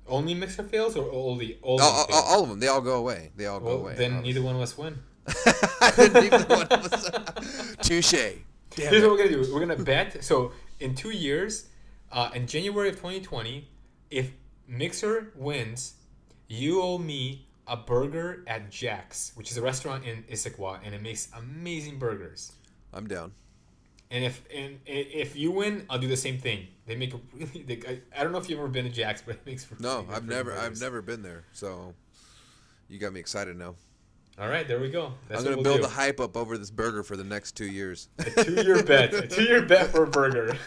Only Mixer fails, or all of them? They all go away. They all go away. Then obviously. Neither one of us win. Neither one of us. Touche. Here's what we're gonna do. We're gonna bet. So in 2 years, in January of 2020, if Mixer wins, you owe me a burger at Jack's, which is a restaurant in Issaquah, and it makes amazing burgers. I'm down. And if you win, I'll do the same thing. They make I don't know if you've ever been to Jack's, but it makes I've never been there. So you got me excited now. All right, there we go. I'm gonna build the hype up over this burger for the next 2 years. A 2-year bet. A 2-year bet for a burger.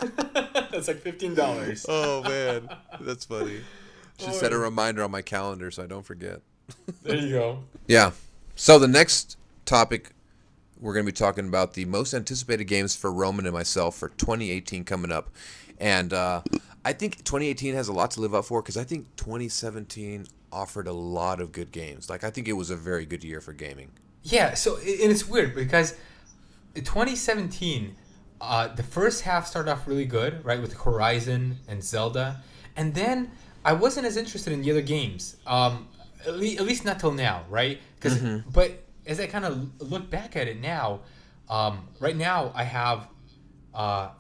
That's like $15. Oh man, that's funny. Should set a reminder on my calendar so I don't forget. There you go. Yeah. So the next topic, we're going to be talking about the most anticipated games for Roman and myself for 2018 coming up. And I think 2018 has a lot to live up for, because I think 2017 offered a lot of good games. Like, I think it was a very good year for gaming. Yeah, so, and it's weird because 2017, the first half started off really good, right, with Horizon and Zelda, and then I wasn't as interested in the other games, at least not till now, right? But as I kind of look back at it now, right now I have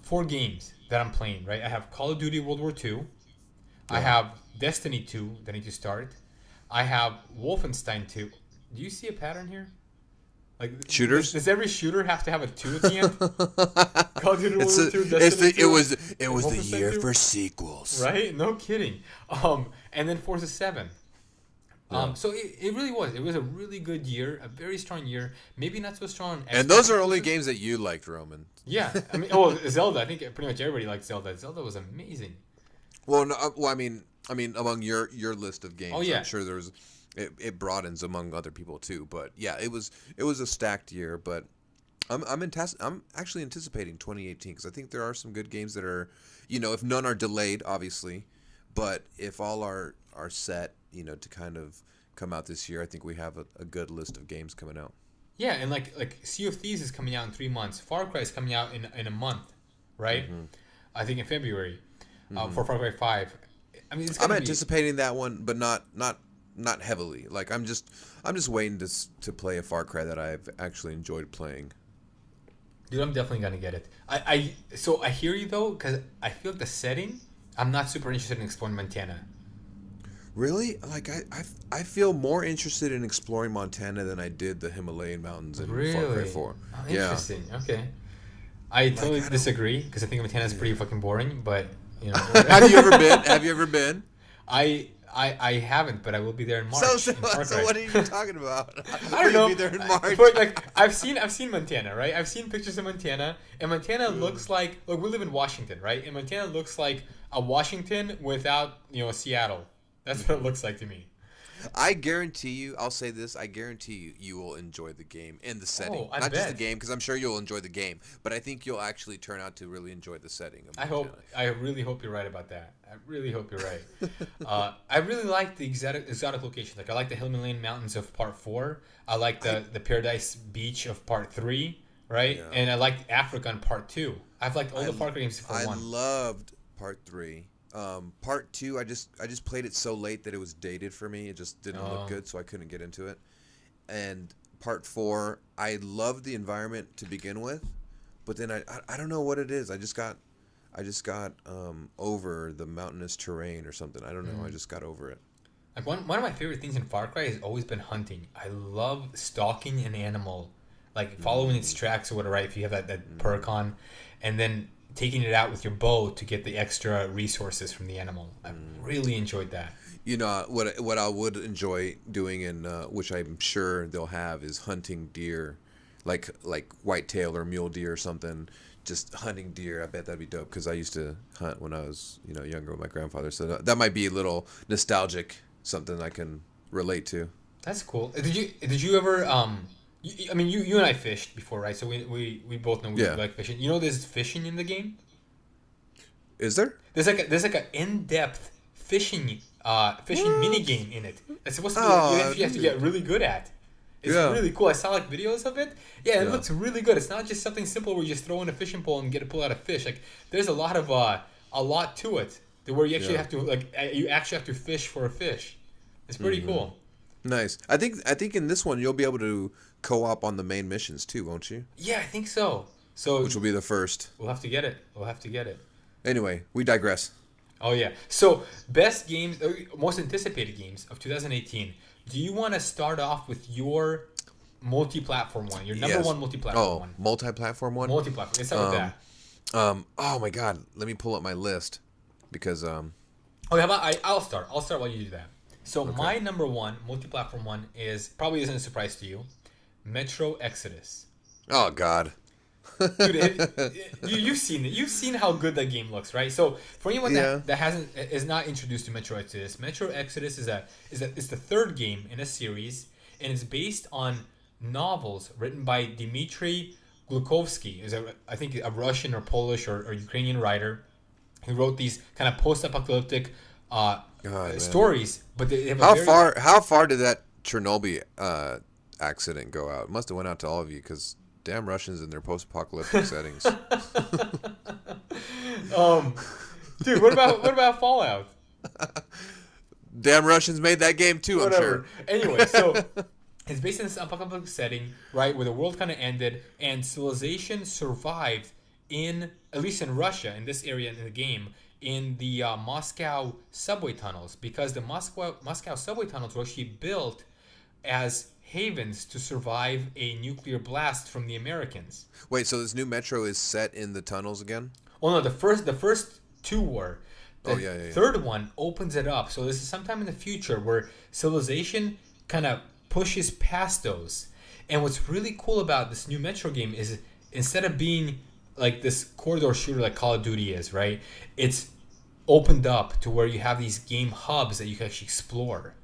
4 games that I'm playing, right? I have Call of Duty World War II, I have Destiny 2 that I need to start, I have Wolfenstein 2. Do you see a pattern here? Like shooters? Does every shooter have to have a 2 at the end? Call of Duty World War II, Destiny 2, it was the year 2? For sequels. Right? No kidding. And then Forza 7. So it really was. It was a really good year, a very strong year. Maybe not so strong. And those are only games that you liked, Roman. Yeah. I mean, Zelda. I think pretty much everybody liked Zelda. Zelda was amazing. Well, no, I mean, among your list of games, I'm sure there's it broadens among other people too. But yeah, it was a stacked year. But I'm actually anticipating 2018 because I think there are some good games that are, if none are delayed, obviously, but if all are set, to kind of come out this year, I think we have a good list of games coming out. Yeah, and like Sea of Thieves is coming out in 3 months. Far Cry is coming out in a month, right? Mm-hmm. I think in February for Far Cry 5. I mean, I'm anticipating that one, but not heavily. Like I'm just waiting to play a Far Cry that I've actually enjoyed playing. Dude, I'm definitely gonna get it. So I hear you though, because I feel like the setting. I'm not super interested in exploring Montana. Really? Like I feel more interested in exploring Montana than I did the Himalayan mountains in Far Cry 4. Oh, interesting. Yeah. Okay. I totally disagree because I think Montana's pretty fucking boring. But Have you ever been? I haven't, but I will be there in March. So what are you talking about? I don't know. Be there in March. But like I've seen Montana, right? I've seen pictures of Montana, and Montana looks like we live in Washington, right? And Montana looks like a Washington without Seattle. That's what it looks like to me. I guarantee you, I'll say this, I guarantee you will enjoy the game and the setting. Not just the game, because I'm sure you'll enjoy the game, but I think you'll actually turn out to really enjoy the setting. I really hope you're right about that. I really hope you're right. I really like the exotic locations. Like I like the Himalayan mountains of Part 4. I like the Paradise Beach of Part 3, right? Yeah. And I liked Africa in Part 2. I've liked all the Far Cry games for 1. I loved Part 3. Part 2, I just played it so late that it was dated for me. It just didn't look good, so I couldn't get into it. And Part 4, I loved the environment to begin with, but then I don't know what it is. I just got over the mountainous terrain or something. I don't know. I just got over it. Like one of my favorite things in Far Cry has always been hunting. I love stalking an animal, like following its tracks or whatever. Right? If you have that perk on, and then taking it out with your bow to get the extra resources from the animal. I really enjoyed that. What I would enjoy doing, and which I'm sure they'll have, is hunting deer, like whitetail or mule deer or something. Just hunting deer. I bet that'd be dope because I used to hunt when I was younger with my grandfather. So that might be a little nostalgic, something I can relate to. That's cool. Did you ever you and I fished before, right? So we both know we like fishing. There's fishing in the game. Is there? There's like an in-depth fishing mini game in it. It's supposed to be you have to get really good at. It's really cool. I saw like videos of it. Yeah, it looks really good. It's not just something simple where you just throw in a fishing pole and pull out a fish. Like there's a lot to it. Where you actually have to fish for a fish. It's pretty cool. Nice. I think in this one you'll be able to co-op on the main missions too, won't you? Yeah, I think so. Which will be the first. We'll have to get it. Anyway, we digress. Oh yeah. So best games, most anticipated games of 2018. Do you want to start off with your multi-platform one? Your number one multi-platform one. Multi-platform one? Multi-platform. Let's start with that. Oh my God. Let me pull up my list because Okay, how about I'll start. I'll start while you do that. So my number one multi-platform one probably isn't a surprise to you. Metro Exodus. Oh God. Dude, you've seen it. You've seen how good that game looks, right? So for anyone that is not introduced to Metro Exodus is the third game in a series, and it's based on novels written by Dmitry Glukovsky. I think a Russian or Polish or Ukrainian writer who wrote these kind of post-apocalyptic stories. But they have how far did that Chernobyl accident go out? It must have went out to all of you because Damn Russians in their post-apocalyptic settings. Dude, what about Fallout? Damn Russians made that game too, Whatever. I'm sure. Anyway, so it's based in this apocalyptic setting, right, where the world kind of ended and civilization survived in, at least in Russia, in this area in the game, in the Moscow subway tunnels, because the Moscow subway tunnels were actually built as havens to survive a nuclear blast from the Americans. Wait, so this new metro is set in the tunnels again? Well, no, the first two were. The third one opens it up. So this is sometime in the future where civilization kind of pushes past those. And what's really cool about this new Metro game is instead of being like this corridor shooter like Call of Duty is, right? It's opened up to where you have these game hubs that you can actually explore.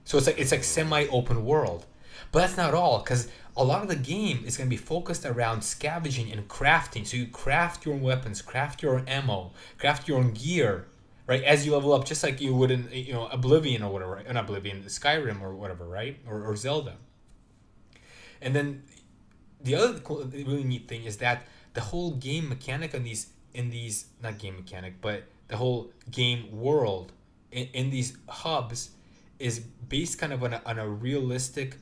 So it's like semi-open world. But that's not all, because a lot of the game is going to be focused around scavenging and crafting. So you craft your own weapons, craft your own ammo, craft your own gear, right? As you level up, just like you would in Oblivion or whatever, right? Not Oblivion, Skyrim or whatever, right? Or Zelda. And then the other cool, really neat thing is that the whole game mechanic in these not game mechanic, but the whole game world in these hubs is based kind of on a realistic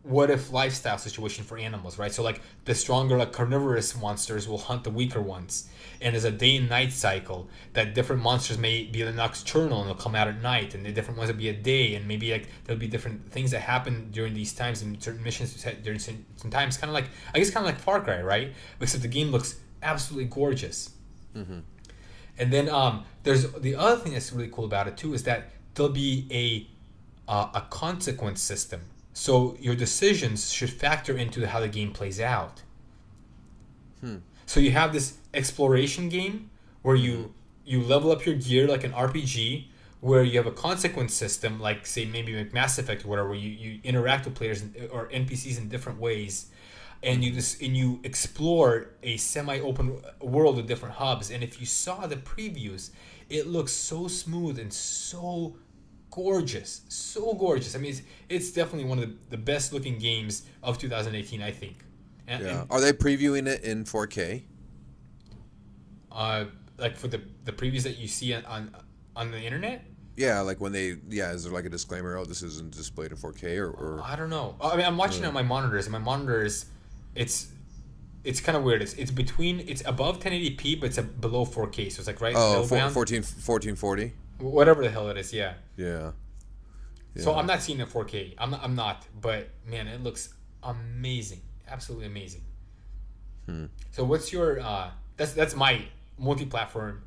what if lifestyle situation for animals, right? So like the stronger like carnivorous monsters will hunt the weaker ones, and there's a day and night cycle that different monsters may be nocturnal and they'll come out at night, and the different ones will be a day, and maybe like there'll be different things that happen during these times and certain missions during some times, kind of like Far Cry, right? Except the game looks absolutely gorgeous. Mm-hmm. And then there's the other thing that's really cool about it too is that there'll be a consequence system. So your decisions should factor into how the game plays out. So you have this exploration game where you level up your gear like an RPG, where you have a consequence system like, say, maybe like Mass Effect or whatever, where you interact with players or NPCs in different ways, and you explore a semi-open world with different hubs. And if you saw the previews, it looks so smooth and so gorgeous. I mean, it's definitely one of the best looking games of 2018, I think. And are they previewing it in 4K? Like for the previews that you see on the internet? Yeah, like when is there like a disclaimer, this isn't displayed in 4K or I don't know. I mean, I'm watching it on my monitors, and my monitors, it's kind of weird. It's above 1080p, but it's below 4K, so it's like right. 1440. Whatever the hell it is, yeah. Yeah. So I'm not seeing it 4K. I'm not. But man, it looks amazing, absolutely amazing. So what's your? That's my multi-platform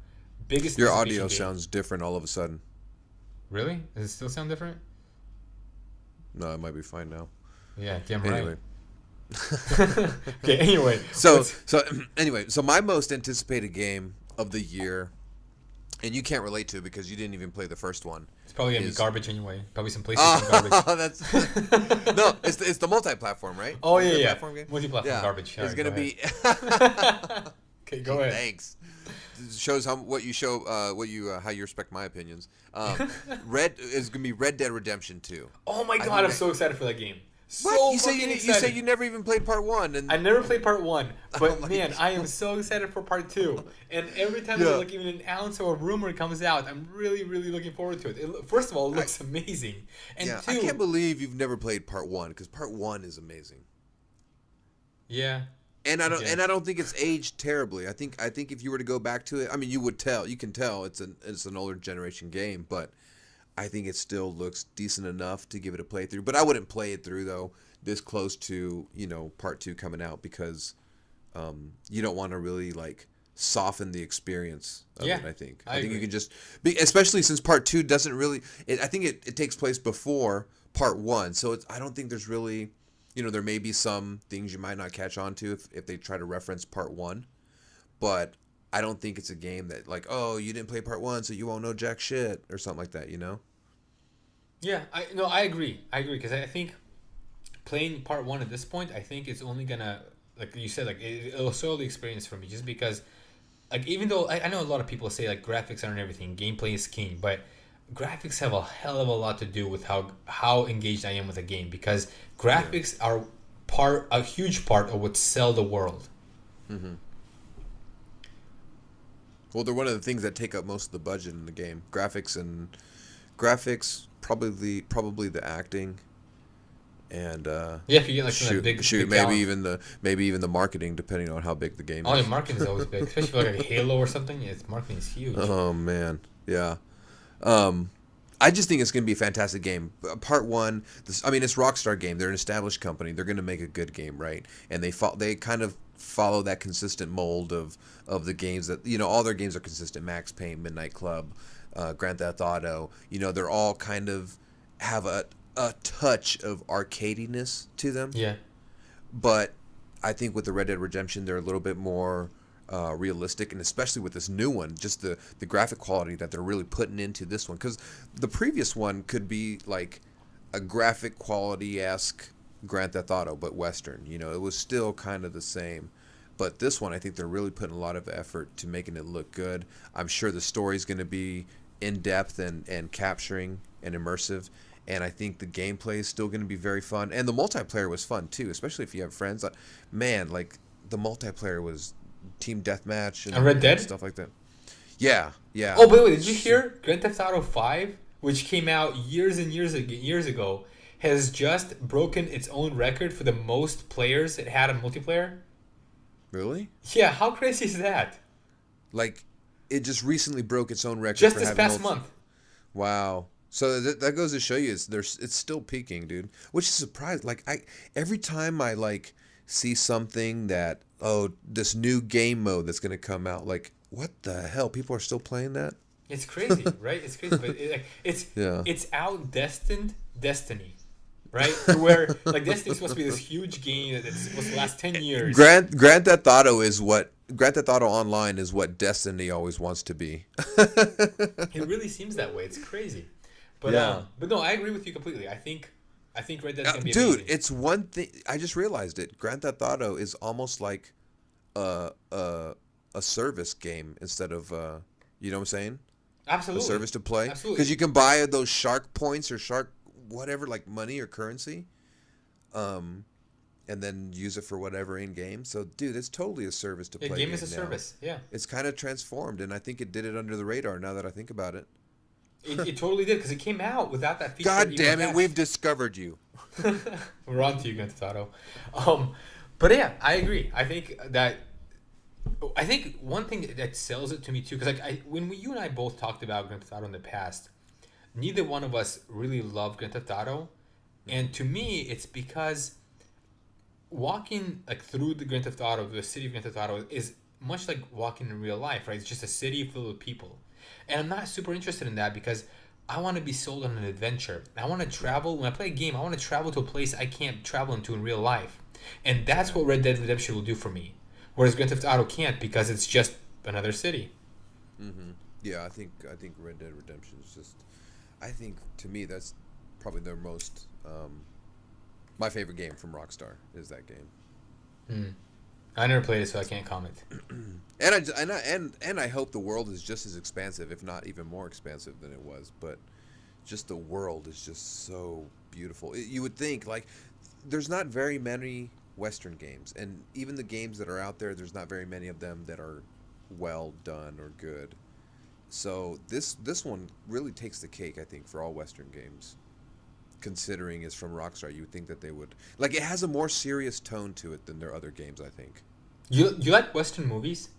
biggest. Your audio sounds different all of a sudden. Really? Does it still sound different? No, it might be fine now. Yeah, damn right. Anyway. Okay. Anyway. So my most anticipated game of the year. And you can't relate to it because you didn't even play the first one. It's probably gonna be garbage anyway. Probably some PlayStation garbage. No, it's the multi-platform, right? Oh yeah. Multi-platform garbage. It's gonna be. Okay, go ahead. Thanks. It shows how you respect my opinions. Red is gonna be Red Dead Redemption 2. Oh my god, I'm so excited for that game. What? You say you never even played part 1, and I never played part 1, but man, I am so excited for part 2. And every time like even an ounce or a rumor comes out, I'm really, really looking forward to it. First of all, it looks amazing, and two, I can't believe you've never played part 1 because part 1 is amazing. Yeah. And I don't think it's aged terribly. I think if you were to go back to it, I mean, you can tell it's an older generation game, but I think it still looks decent enough to give it a playthrough. But I wouldn't play it through though this close to part 2 coming out because you don't want to really like soften the experience of it. I think you can just especially since part 2 doesn't really. I think it takes place before part 1, so I don't think there's really. There may be some things you might not catch on to if they try to reference part 1, but I don't think it's a game that like, oh, you didn't play part 1, so you won't know jack shit or something like that, Yeah, I agree because I think playing part 1 at this point, I think it's only gonna, like you said, like it'll soil the experience for me just because, like, even though I know a lot of people say like graphics aren't everything, gameplay is king, but graphics have a hell of a lot to do with how engaged I am with a game because graphics are a huge part of what sell the world. Mm-hmm. Well, they're one of the things that take up most of the budget in the game. Graphics, probably the acting, and if you get like some big maybe even the marketing, depending on how big the game is. Oh, yeah, marketing is always big, especially for like a Halo or something. Yeah, its marketing is huge. Oh man, yeah. I just think it's going to be a fantastic game. Part one, it's Rockstar game. They're an established company. They're going to make a good game, right? And they kind of follow that consistent mold of the games that, all their games are consistent. Max Payne, Midnight Club, Grand Theft Auto. They're all kind of have a touch of arcadiness to them. Yeah. But I think with the Red Dead Redemption, they're a little bit more realistic, and especially with this new one, just the graphic quality that they're really putting into this one, because the previous one could be like a graphic quality-esque Grand Theft Auto, but Western. It was still kind of the same. But this one, I think they're really putting a lot of effort to making it look good. I'm sure the story's going to be in-depth and capturing and immersive. And I think the gameplay is still going to be very fun. And the multiplayer was fun, too, especially if you have friends. Man, like, the multiplayer was team deathmatch and Red Dead? Stuff like that. Yeah. Oh, by the way, did you hear Grand Theft Auto 5, which came out years and years ago, has just broken its own record for the most players it had on multiplayer? Really? Yeah, how crazy is that? Like, it just recently broke its own record. Just this past month. Wow. So that goes to show you it's still peaking, dude. Which is surprising. Like, every time I like see something that, this new game mode that's going to come out, like, what the hell? People are still playing that? It's crazy, right? It's crazy, but it's outdestined Destiny, right? Where like Destiny's supposed to be this huge game that's supposed to last 10 years. Grand Theft Auto Online is what Destiny always wants to be. It really seems that way. It's crazy. But but no, I agree with you completely. I think Red Dead's gonna be amazing. Dude, it's one thing. I just realized it. Grand Theft Auto is almost like a service game instead of you know what I'm saying? Absolutely. A service to play. Absolutely. Because you can buy those shark points or shark whatever, like money or currency, and then use it for whatever in game. So, dude, it's totally a service to play. A game is a service. Yeah. It's kind of transformed, and I think it did it under the radar. Now that I think about it. It totally did, because it came out without that feature. God damn it, we've discovered you. We're on to you, Grand Theft Auto. But yeah, I agree. I think one thing that sells it to me too, because when you and I both talked about Grand Theft Auto in the past, neither one of us really loved Grand Theft Auto, and to me, it's because walking like through the Grand Theft Auto, the city of Grand Theft Auto, is much like walking in real life, right? It's just a city filled with people. And I'm not super interested in that, because I want to be sold on an adventure. I want to travel. When I play a game, I want to travel to a place I can't travel into in real life. And that's what Red Dead Redemption will do for me. Whereas Grand Theft Auto can't, because it's just another city. Mm-hmm. Yeah, I think Red Dead Redemption is just... I think, to me, that's probably their most... my favorite game from Rockstar is that game. Mm. I never played it, so I can't comment. And I hope the world is just as expansive, if not even more expansive than it was. But just the world is just so beautiful. You would think, like, there's not very many Western games, and even the games that are out there, there's not very many of them that are well done or good. So this one really takes the cake, I think, for all Western games. Considering it's from Rockstar, you would think that they would, like, it has a more serious tone to it than their other games, I think. You like Western movies?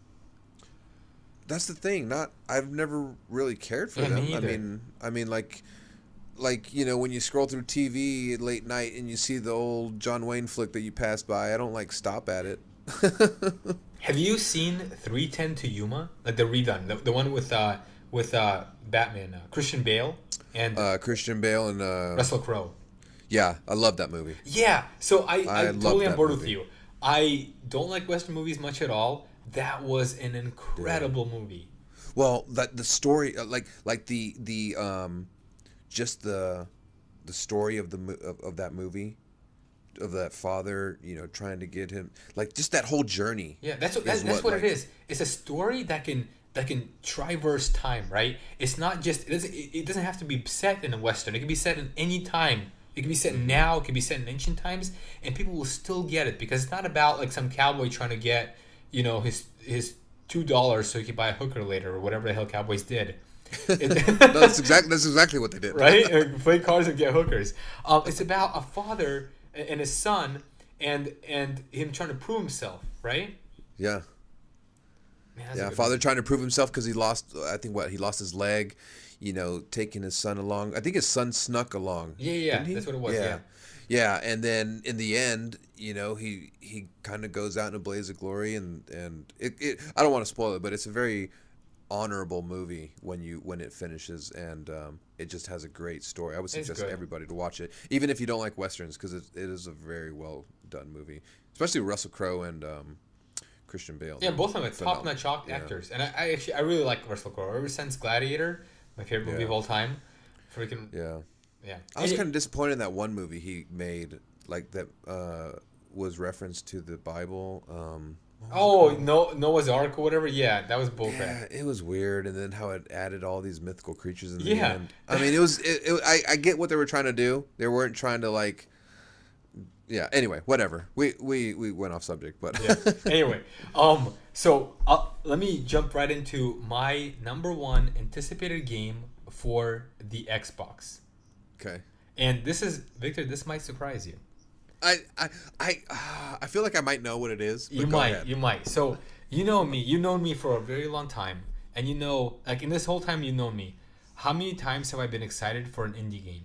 That's the thing. I've never really cared for them. Me either. I mean, like when you scroll through TV at late night and you see the old John Wayne flick that you pass by, I don't like stop at it. Have you seen 3:10 to Yuma? Like the redone, the one with Batman, Christian Bale and Russell Crowe. Yeah, I love that movie. Yeah, so I totally on board with you. I don't like Western movies much at all. That was an incredible movie. Well, the story, like the just the story of that movie, of that father, trying to get him, like, just that whole journey. Yeah, that's what it is. It's a story that can traverse time, right? It's not just it doesn't have to be set in a Western. It can be set in any time It can be set now. It can be set in ancient times, and people will still get it because it's not about like some cowboy trying to get, his $2 so he can buy a hooker later or whatever the hell cowboys did. No, that's exactly what they did. Right? Play cars and get hookers. It's about a father and his son and him trying to prove himself, right? Yeah. Man, father trying to prove himself because he lost. He lost his leg. Taking his son along. I think his son snuck along. Yeah, that's what it was. Yeah, and then in the end, he kind of goes out in a blaze of glory, and it I don't want to spoil it, but it's a very honorable movie when it finishes, and it just has a great story. I would suggest everybody to watch it, even if you don't like westerns, because it is a very well done movie, especially Russell Crowe and Christian Bale. Yeah, both of them are top-notch actors, and I really like Russell Crowe. Ever since Gladiator, my favorite movie of all time. Freaking yeah. I was kind of disappointed in that one movie he made, like that was reference to the Bible. Noah's Ark or whatever. Yeah, that was bullcrap. Yeah, it was weird, and then how it added all these mythical creatures in the end. I mean, it was. I get what they were trying to do. They weren't trying to like. Yeah. Anyway, whatever. We went off subject, but Anyway, so let me jump right into my number one anticipated game for the Xbox. Okay. And this is Victor. This might surprise you. I feel like I might know what it is. But You might. So you know me. You've known me for a very long time, and like in this whole time you've known me. How many times have I been excited for an indie game?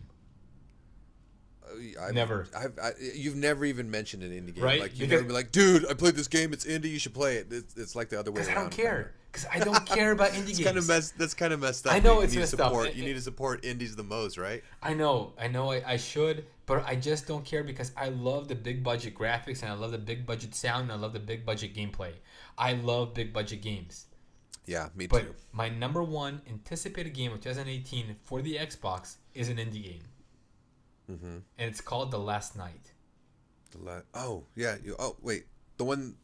Never. You've never even mentioned an indie game, right? Like you've never been like, dude, I played this game. It's indie. You should play it. It's like the other way around. Because I don't care. Because I don't care about indie games. That's kind of messed up. I know it's messed up. You need to support indies the most, right? I know. I should, but I just don't care because I love the big budget graphics and I love the big budget sound and I love the big budget gameplay. I love big budget games. Yeah, me too. But my number one anticipated game of 2018 for the Xbox is an indie game. Mm-hmm. And it's called The Last Night. Wait. The one.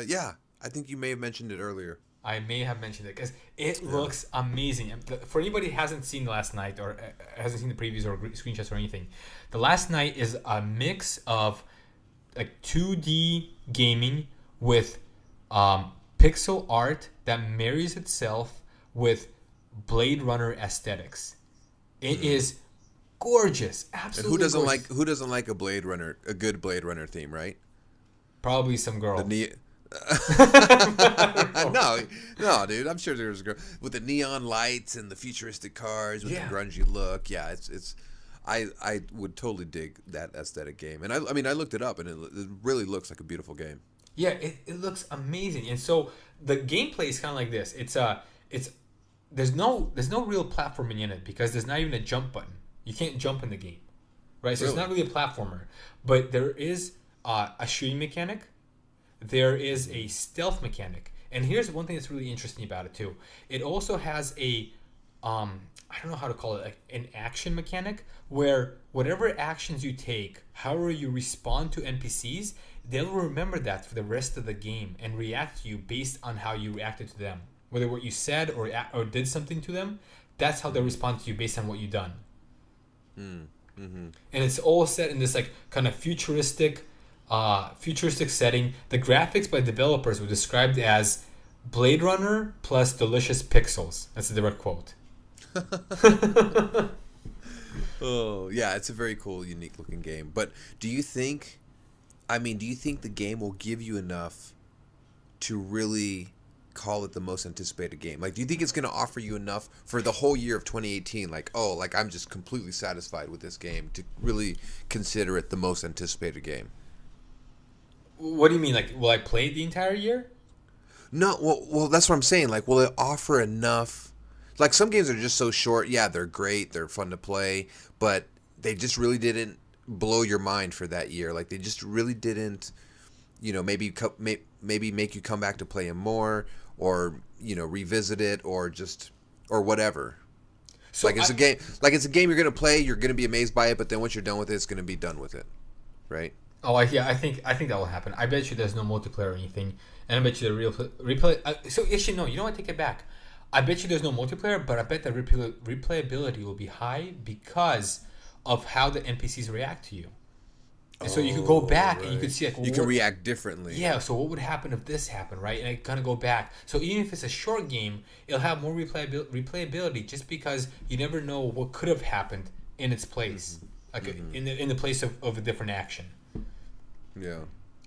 Yeah. I think you may have mentioned it earlier. I may have mentioned it because it looks amazing. For anybody who hasn't seen The Last Night or hasn't seen the previews or screenshots or anything, The Last Night is a mix of like 2D gaming with pixel art that marries itself with Blade Runner aesthetics. It is gorgeous, absolutely. And gorgeous. who doesn't like a good Blade Runner theme, right? Probably some girl. No, dude. I'm sure there's a girl with the neon lights and the futuristic cars with the grungy look. Yeah, it's. I would totally dig that aesthetic game, and I mean I looked it up, and it really looks like a beautiful game. Yeah, it looks amazing, and so the gameplay is kind of like this. There's no real platforming in it because there's not even a jump button. You can't jump in the game, right? So It's not really a platformer, but there is a shooting mechanic. There is a stealth mechanic, and here's one thing that's really interesting about it too. It also has a I don't know how to call it, like an action mechanic where whatever actions you take, however you respond to NPCs, they'll remember that for the rest of the game and react to you based on how you reacted to them. Whether what you said or did something to them, that's how they'll respond to you based on what you've done. Mm-hmm. And it's all set in this like kind of futuristic setting. The graphics by developers were described as Blade Runner plus delicious pixels. That's a direct quote. Oh yeah, it's a very cool, unique looking game. But do you think the game will give you enough to really call it the most anticipated game? Like, do you think it's going to offer you enough for the whole year of 2018? Like, I'm just completely satisfied with this game to really consider it the most anticipated game. What do you mean? Like, will I play it the entire year? No, well, that's what I'm saying. Like, will it offer enough? Like, some games are just so short. Yeah, they're great. They're fun to play. But they just really didn't blow your mind for that year. Like, they just really didn't, maybe make you come back to play them more or, revisit it or whatever. So it's a game you're going to play. You're going to be amazed by it. But then once you're done with it, it's going to be done with it. Right? Oh, I think that will happen. I bet you there's no multiplayer or anything, and I bet you the real replay. So actually, no. You know what? Take it back. I bet you there's no multiplayer, but I bet the replayability will be high because of how the NPCs react to you. And so you could go back and you could see like you can react differently. Yeah, so what would happen if this happened, right? And I kind of go back. So even if it's a short game, it'll have more replayability just because you never know what could have happened in its place, like in the place of a different action. Yeah.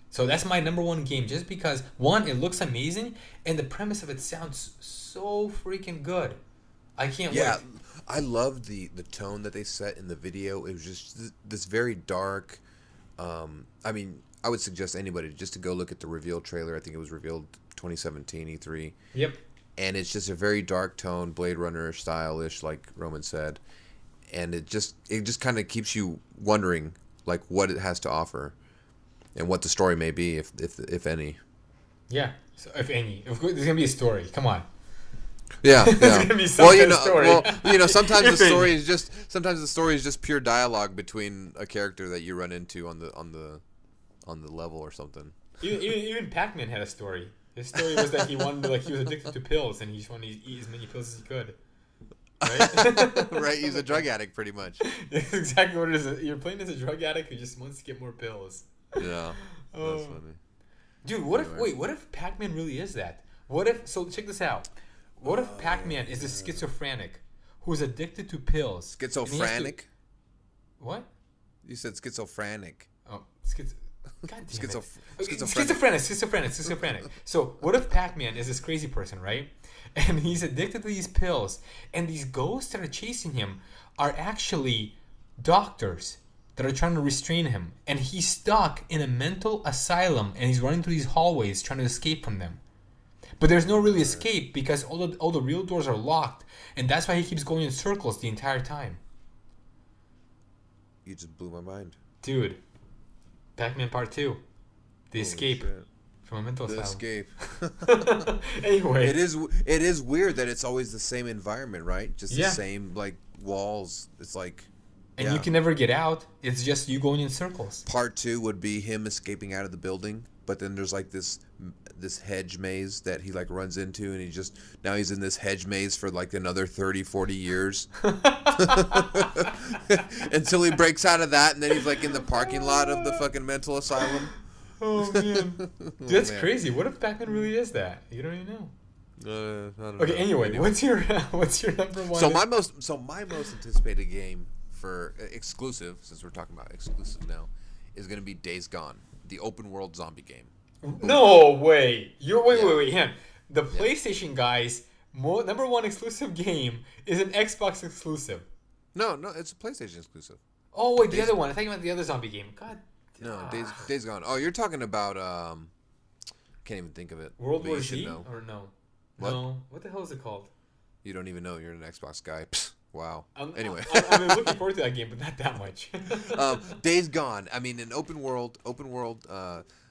So that's my number one game, just because one, it looks amazing, and the premise of it sounds so freaking good. I can't wait. Yeah, I love the tone that they set in the video. It was just this very dark. I mean, I would suggest anybody just to go look at the reveal trailer. I think it was revealed 2017 E3. Yep. And it's just a very dark tone, Blade Runner stylish, like Roman said, and it just kind of keeps you wondering like what it has to offer, and what the story may be, if any. Yeah, so if any, there's gonna be a story. Come on. Yeah, There's yeah. gonna be some story. Sometimes the story is just pure dialogue between a character that you run into on the level or something. Even Pac-Man had a story. His story was that he was addicted to pills, and he just wanted to eat as many pills as he could. Right? Right, he's a drug addict pretty much. That's exactly what it is. You're playing as a drug addict who just wants to get more pills. Yeah, that's funny. Dude, what if Pac-Man really is that? So check this out. What if Pac-Man is a schizophrenic who's addicted to pills? Schizophrenic? What? You said schizophrenic. Oh, God damn Schizophrenic. Schizophrenic. So what if Pac-Man is this crazy person, right? And he's addicted to these pills, and these ghosts that are chasing him are actually doctors that are trying to restrain him, and he's stuck in a mental asylum, and he's running through these hallways trying to escape from them. But there's no really escape because all the real doors are locked, and that's why he keeps going in circles the entire time. You just blew my mind. Dude, Pac-Man Part 2. The escape from a mental asylum. Escape. Anyway. It is weird that it's always the same environment, right? Just the same, like, walls. It's like... And you can never get out. It's just you going in circles. Part 2 would be him escaping out of the building, but then there's like this hedge maze that he like runs into, and he's in this hedge maze for like another 30-40 years until he breaks out of that, and then he's like in the parking lot of the fucking mental asylum. Oh man. Dude, that's crazy. What if Pac-Man really is that? You don't even know. I don't know. Anyway, what's your number one? So my most anticipated game for exclusive, since we're talking about exclusive now, is going to be Days Gone, the open world zombie game. No way. Wait. Hang on. The PlayStation guys' number one exclusive game is an Xbox exclusive. No, it's a PlayStation exclusive. Oh wait, the other one. I thought you meant the other zombie game. God. No, Days Gone. Oh, you're talking about can't even think of it. World War Z or no? What? No. What the hell is it called? You don't even know. You're an Xbox guy. Wow. Anyway, I'm looking forward to that game, but not that much. Days Gone. I mean, an open world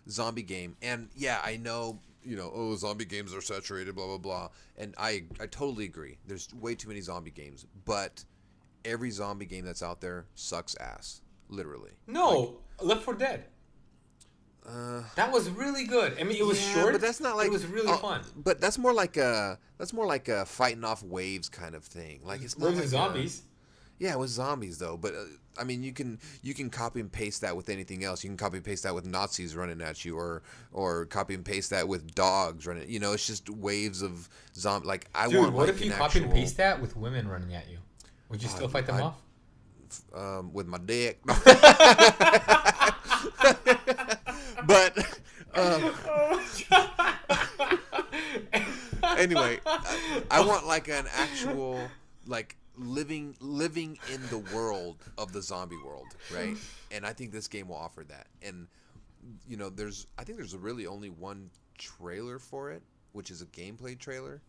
zombie game, and yeah, I know. Zombie games are saturated, blah blah blah, and I totally agree. There's way too many zombie games, but every zombie game that's out there sucks ass, literally. No, Left 4 Dead. That was really good. I mean, it was short, but that's not like it was really fun. But that's more like a fighting off waves kind of thing. Like it's not like zombies. Yeah, it was zombies though. But I mean, you can copy and paste that with anything else. You can copy and paste that with Nazis running at you, or copy and paste that with dogs running. It's just waves of zombie. Like Dude, what if you copy and paste that with women running at you? Would you still fight them off? With my dick. But anyway, I want like an actual like living in the world of the zombie world, right? And I think this game will offer that. And I think there's really only one trailer for it, which is a gameplay trailer.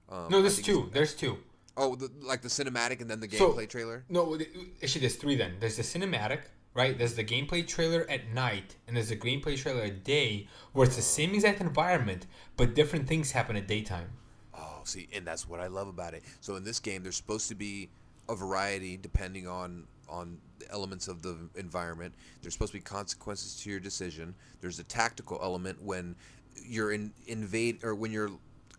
No, there's two. There's two. Oh, the cinematic and then the gameplay trailer? No, actually there's three then. There's the cinematic, right? There's the gameplay trailer at night, and there's the gameplay trailer at day, where it's the same exact environment, but different things happen at daytime. Oh, see, and that's what I love about it. So in this game, there's supposed to be a variety depending on the elements of the environment. There's supposed to be consequences to your decision. There's a tactical element when you're when you're,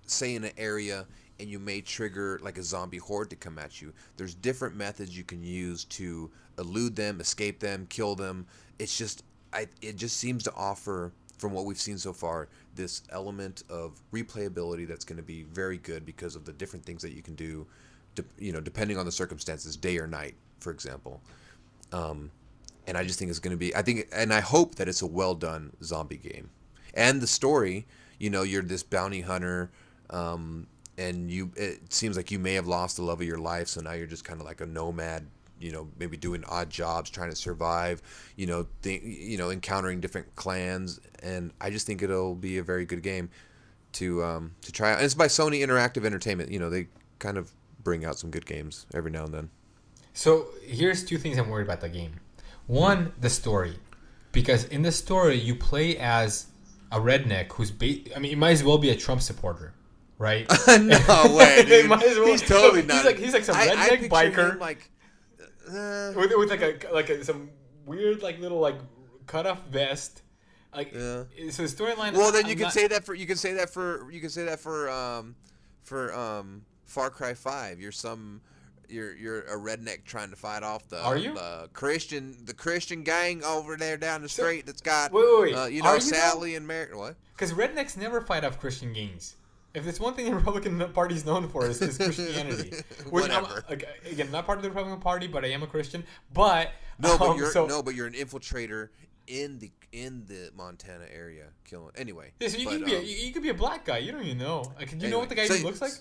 say, in an area and you may trigger like a zombie horde to come at you. There's different methods you can use to elude them, escape them, kill them. It's just it just seems to offer, from what we've seen so far, this element of replayability that's going to be very good because of the different things that you can do, depending on the circumstances, day or night, for example. And I just think it's going to be, and I hope that it's a well done zombie game. And the story, you're this bounty hunter, and it seems like you may have lost the love of your life, so now you're just kind of like a nomad, maybe doing odd jobs, trying to survive, encountering different clans, and I just think it'll be a very good game to try out. And it's by Sony Interactive Entertainment. They kind of bring out some good games every now and then. So here's two things I'm worried about the game. One, the story, because in the story you play as a redneck who's you might as well be a Trump supporter, right? No way, dude. Might as well. He's totally not. He's like some redneck biker. With some weird like cut off vest, So the storyline. Well, then you can say that for Far Cry 5. You're a redneck trying to fight off the Christian gang over there down the street that's got Sally and Mary. What? Because rednecks never fight off Christian gangs. If there's one thing the Republican Party is known for, is Christianity. Whatever. Again, not part of the Republican Party, but I am a Christian. But but you're an infiltrator in the Montana area, killing. Anyway. Yeah, so you could be a black guy. You don't even know. Do you know what the guy even looks like?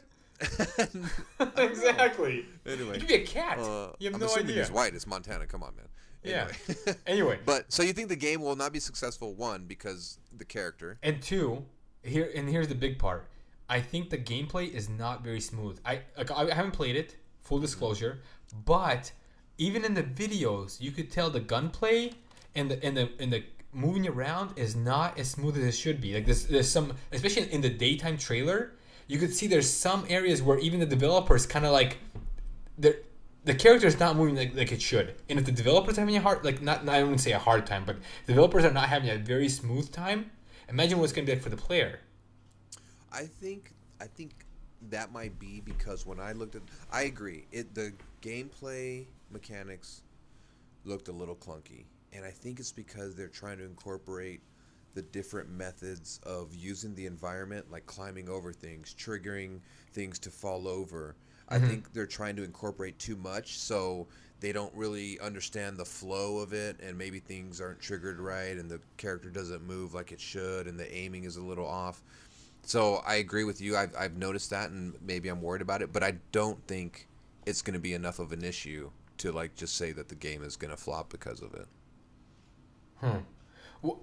Exactly. Anyway, you could be a cat. You have no idea. He's white. It's Montana. Come on, man. Anyway. Yeah. Anyway. But so you think the game will not be successful? One, because the character, and two, here's the big part. I think the gameplay is not very smooth. I haven't played it, full disclosure, but even in the videos, you could tell the gunplay and the moving around is not as smooth as it should be. Like there's some, especially in the daytime trailer, you could see there's some areas where even the developers kind of like the character is not moving like it should. And if the developers are having a hard, I wouldn't say a hard time, but developers are not having a very smooth time, imagine what it's going to be like for the player. I think that might be because when I looked at, I agree, the gameplay mechanics looked a little clunky, and I think it's because they're trying to incorporate the different methods of using the environment, like climbing over things, triggering things to fall over. Mm-hmm. I think they're trying to incorporate too much, so they don't really understand the flow of it, and maybe things aren't triggered right, and the character doesn't move like it should, and the aiming is a little off. So I agree with you. I've noticed that, and maybe I'm worried about it, but I don't think it's going to be enough of an issue to just say that the game is going to flop because of it. Well,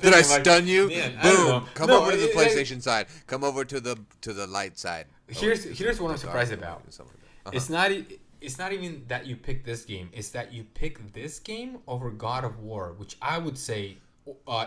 did I stun you? Man, Boom! Come over to the PlayStation side. Come over to the light side. Here's what I'm surprised about. It's not even that you pick this game. It's that you pick this game over God of War, which I would say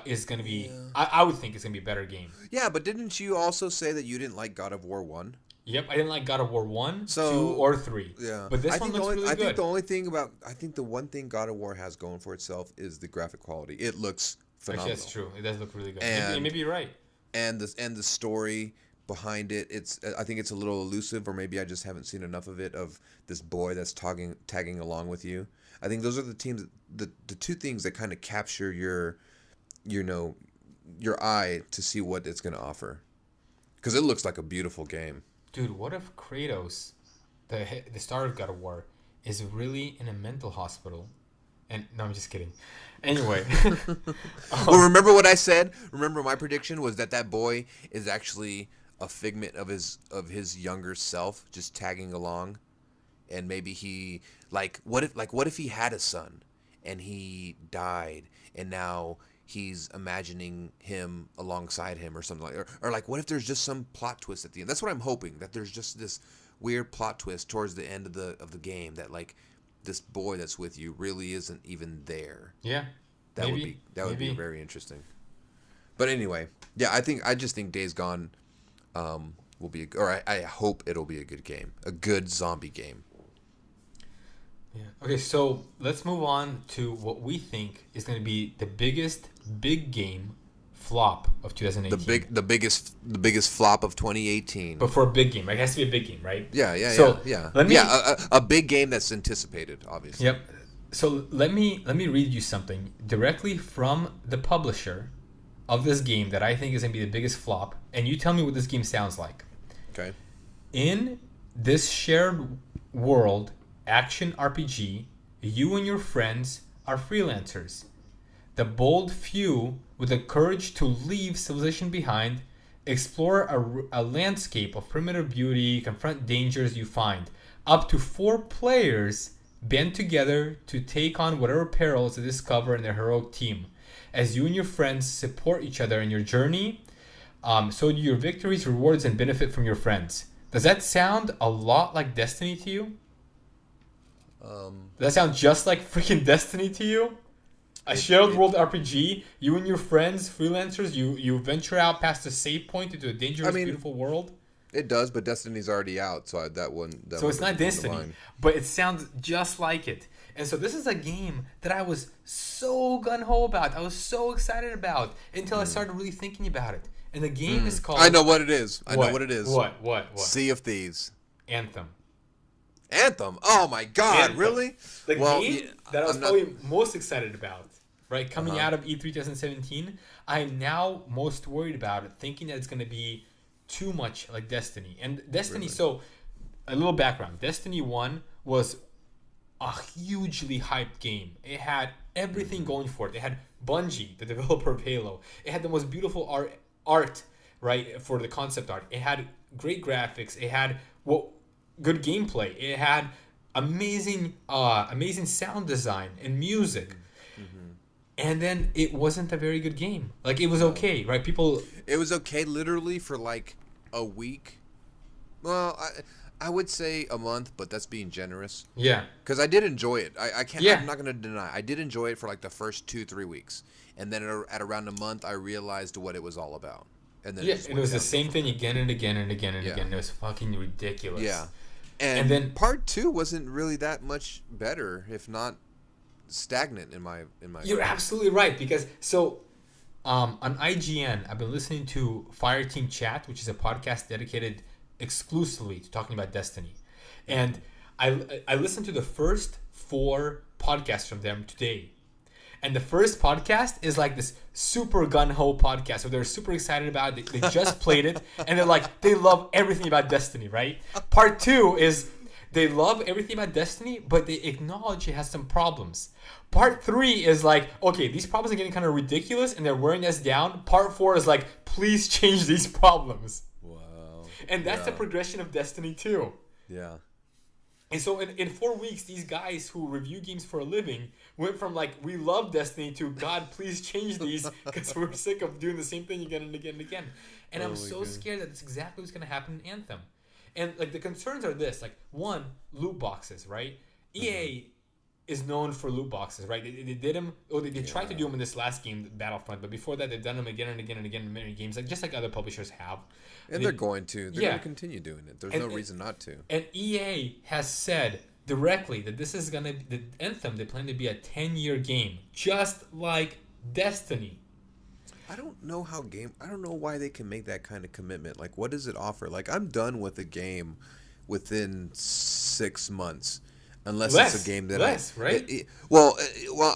is going to be... Yeah. I would think it's going to be a better game. Yeah, but didn't you also say that you didn't like God of War 1? Yep, I didn't like God of War 1, 2, or 3. Yeah. But this one looks really good. I think the one thing God of War has going for itself is the graphic quality. It looks phenomenal. Actually, that's true. It does look really good. And maybe you're right. And the story behind it, I think it's a little elusive, or maybe I just haven't seen enough of it, of this boy that's tagging along with you. I think those are the two things that kind of capture your eye to see what it's going to offer, because it looks like a beautiful game. Dude, what if Kratos, the star of God of War, is really in a mental hospital? And no, I'm just kidding. Anyway. Well, remember what I said? Remember my prediction was that boy is actually a figment of his younger self, just tagging along, and maybe he what if he had a son and he died, and now he's imagining him alongside him or something or what if there's just some plot twist at the end? That's what I'm hoping, that there's just this weird plot twist towards the end of the game, that this boy that's with you really isn't even there. Yeah, that would be very interesting. But anyway, yeah, I just think Days Gone will be, I hope it'll be a good game, a good zombie game. Yeah. Okay, so let's move on to what we think is going to be the biggest big game flop of 2018. The biggest flop of 2018. But for a big game, it has to be a big game, right? Yeah. A big game that's anticipated, obviously. Yep. So let me read you something directly from the publisher of this game that I think is gonna be the biggest flop, and you tell me what this game sounds like. Okay. In this shared world action RPG, you and your friends are freelancers. The bold few with the courage to leave civilization behind, explore a landscape of primitive beauty, confront dangers you find. Up to 4 players band together to take on whatever perils they discover in their heroic team. As you and your friends support each other in your journey, so do your victories, rewards, and benefit from your friends. Does that sound a lot like Destiny to you? Does that sound just like freaking Destiny to you? A shared world RPG, you and your friends, freelancers, you venture out past the save point into a dangerous, beautiful world? It does, but Destiny's already out, so that wouldn't... So it's not Destiny, but it sounds just like it. And so this is a game that I was so gung-ho about. I was so excited about until I started really thinking about it. And the game is called... I know what it is. I know what it is. What? Sea of Thieves. Anthem. Oh my God, Anthem. Really? The game that I was probably most excited about, right? Coming out of E3 2017, I am now most worried about it, thinking that it's going to be too much like Destiny. And Destiny, so a little background. Destiny 1 was a hugely hyped game. It had everything going for it. It had Bungie, the developer of Halo. It had the most beautiful art, right, for the concept art. It had great graphics. It had good gameplay. It had amazing sound design and music. And then it wasn't a very good game. Like, it was okay, right? It was okay literally for like a week. Well, I would say a month, but that's being generous. Yeah. Because I did enjoy it. I can't. Yeah. I'm not going to deny. I did enjoy it for like the first 2-3 weeks, and then at around a month, I realized what it was all about. And then it was the same thing again and again and again and again. It was fucking ridiculous. Yeah. And then part 2 wasn't really that much better, if not stagnant in my. You're absolutely right, because on IGN, I've been listening to Fireteam Chat, which is a podcast dedicated exclusively to talking about Destiny, and I listened to the first 4 podcasts from them today. And the first podcast is like this super gun-ho podcast where they're super excited about it. They just played it, and they're like, they love everything about Destiny, right? Part 2 is they love everything about Destiny, but they acknowledge it has some problems. Part 3 is like, okay, these problems are getting kind of ridiculous, and they're wearing us down. Part 4 is like, please change these problems. Wow. And that's the progression of Destiny 2. Yeah. And so in 4 weeks, these guys who review games for a living went from like, we love Destiny to, God, please change these because we're sick of doing the same thing again and again and again. And I'm so scared that that's exactly what's going to happen in Anthem. And like the concerns are this, like, one, loot boxes, right? EA is known for loot boxes, right? They did them, they tried to do them in this last game, Battlefront, but before that they've done them again and again and again in many games, like just like other publishers have. And they're going to. They're going to continue doing it. There's no reason not to. And EA has said directly that this is going to be, the Anthem, they plan to be a 10-year game, just like Destiny. I don't know why they can make that kind of commitment. Like, what does it offer? Like, I'm done with a game within 6 months. Unless it's a game that right? Well,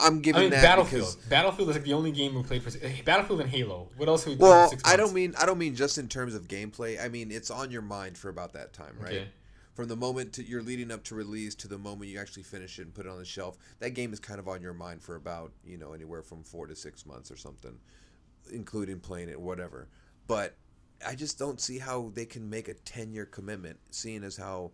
I'm giving that Battlefield. because Battlefield is like the only game we played for. Battlefield and Halo. What else have we played for 6 months? I don't mean just in terms of gameplay. I mean it's on your mind for about that time, right? Okay. From the moment you're leading up to release to the moment you actually finish it and put it on the shelf, that game is kind of on your mind for about anywhere from 4 to 6 months or something, including playing it, whatever. But I just don't see how they can make a 10-year commitment, seeing as how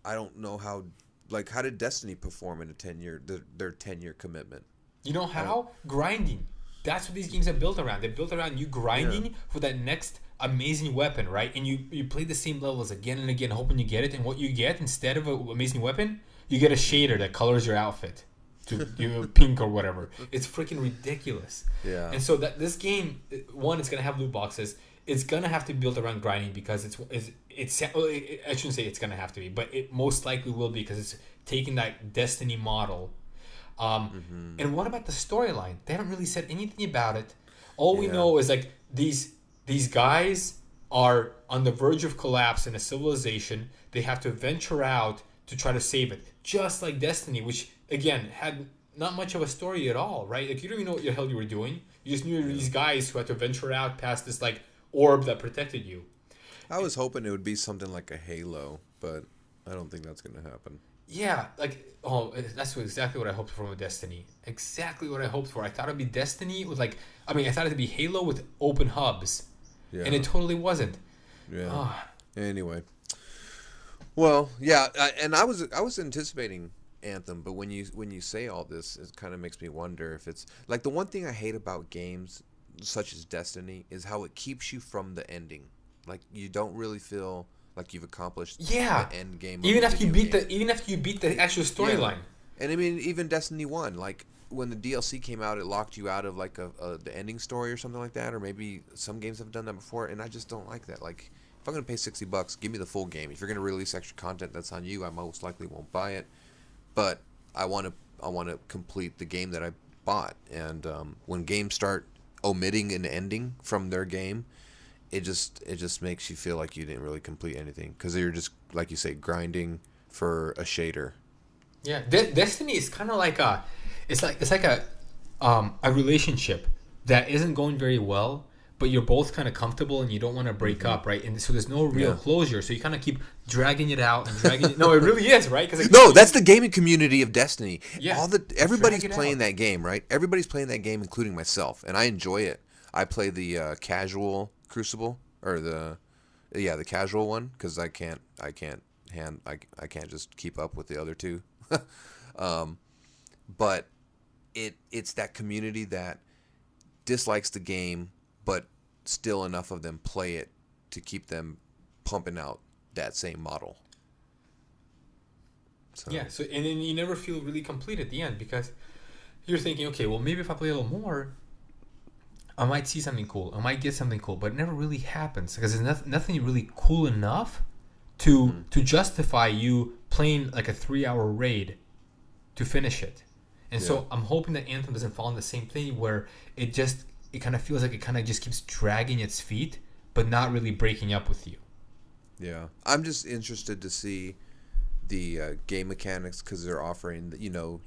I don't know how. Like, how did Destiny perform in their 10-year commitment? You know how? Grinding. That's what these games are built around. They're built around you grinding for that next amazing weapon, right? And you play the same levels again and again, hoping you get it. And what you get, instead of an amazing weapon, you get a shader that colors your outfit to pink or whatever. It's freaking ridiculous. Yeah. And so this game, one, it's going to have loot boxes. It's gonna have to be built around grinding because it's I shouldn't say it's gonna have to be, but it most likely will be because it's taking that Destiny model. And what about the storyline? They haven't really said anything about it. All we know is like these guys are on the verge of collapse in a civilization. They have to venture out to try to save it, just like Destiny, which again had not much of a story at all, right? Like you don't even know what the hell you were doing. You just knew these guys who had to venture out past this like orb that protected you. I was hoping it would be something like a Halo, but I don't think that's going to happen. Yeah, like, that's exactly what I hoped for with Destiny. Exactly what I hoped for. I thought it'd be Destiny with like, I mean, I thought it'd be Halo with open hubs. Yeah. And it totally wasn't. Yeah. Anyway. Well, yeah, and I was anticipating Anthem, but when you say all this, it kind of makes me wonder if it's like the one thing I hate about games such as Destiny is how it keeps you from the ending. Like you don't really feel like you've accomplished the end game. Even after you beat the actual storyline. And I mean, even Destiny 1, like when the DLC came out, it locked you out of like the ending story or something like that, or maybe some games have done that before, and I just don't like that. Like if I'm gonna pay $60, give me the full game. If you're gonna release extra content, that's on you. I most likely won't buy it, but I want to complete the game that I bought. And when games start omitting an ending from their game, it just makes you feel like you didn't really complete anything because you're just, like you say, grinding for a shader. Yeah, Destiny is kind of like a relationship that isn't going very well, but you're both kind of comfortable and you don't want to break up, right? And so there's no real closure, so you kind of keep dragging it out and dragging it. No, it really is, right? Cause no, that's the gaming community of Destiny. Yeah, everybody's playing that game, right? Everybody's playing that game, including myself, and I enjoy it. I play the casual Crucible or the casual one because I can't just keep up with the other two. But it's that community that dislikes the game, but still enough of them play it to keep them pumping out that same model. So and then you never feel really complete at the end because you're thinking, okay, well maybe if I play a little more, I might see something cool. I might get something cool, but it never really happens because there's nothing really cool enough to justify you playing like a 3-hour raid to finish it. And so I'm hoping that Anthem doesn't fall in the same thing where it kind of feels like it kind of just keeps dragging its feet, but not really breaking up with you. Yeah, I'm just interested to see the game mechanics because they're offering,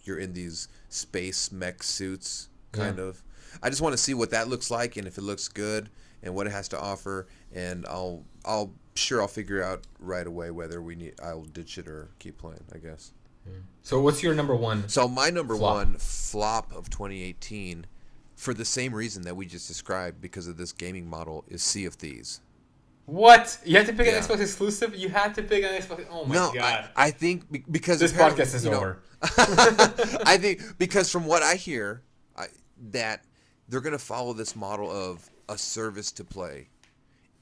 you're in these space mech suits, kind of. I just want to see what that looks like and if it looks good and what it has to offer, and I'll figure out right away whether I'll ditch it or keep playing, I guess. So what's your number one? So my number one flop of 2018, for the same reason that we just described, because of this gaming model, is Sea of Thieves. What? You had to pick an Xbox exclusive? You had to pick an Xbox. Oh my god! I think because this podcast is over. I think because from what I hear, that they're gonna follow this model of a service to play,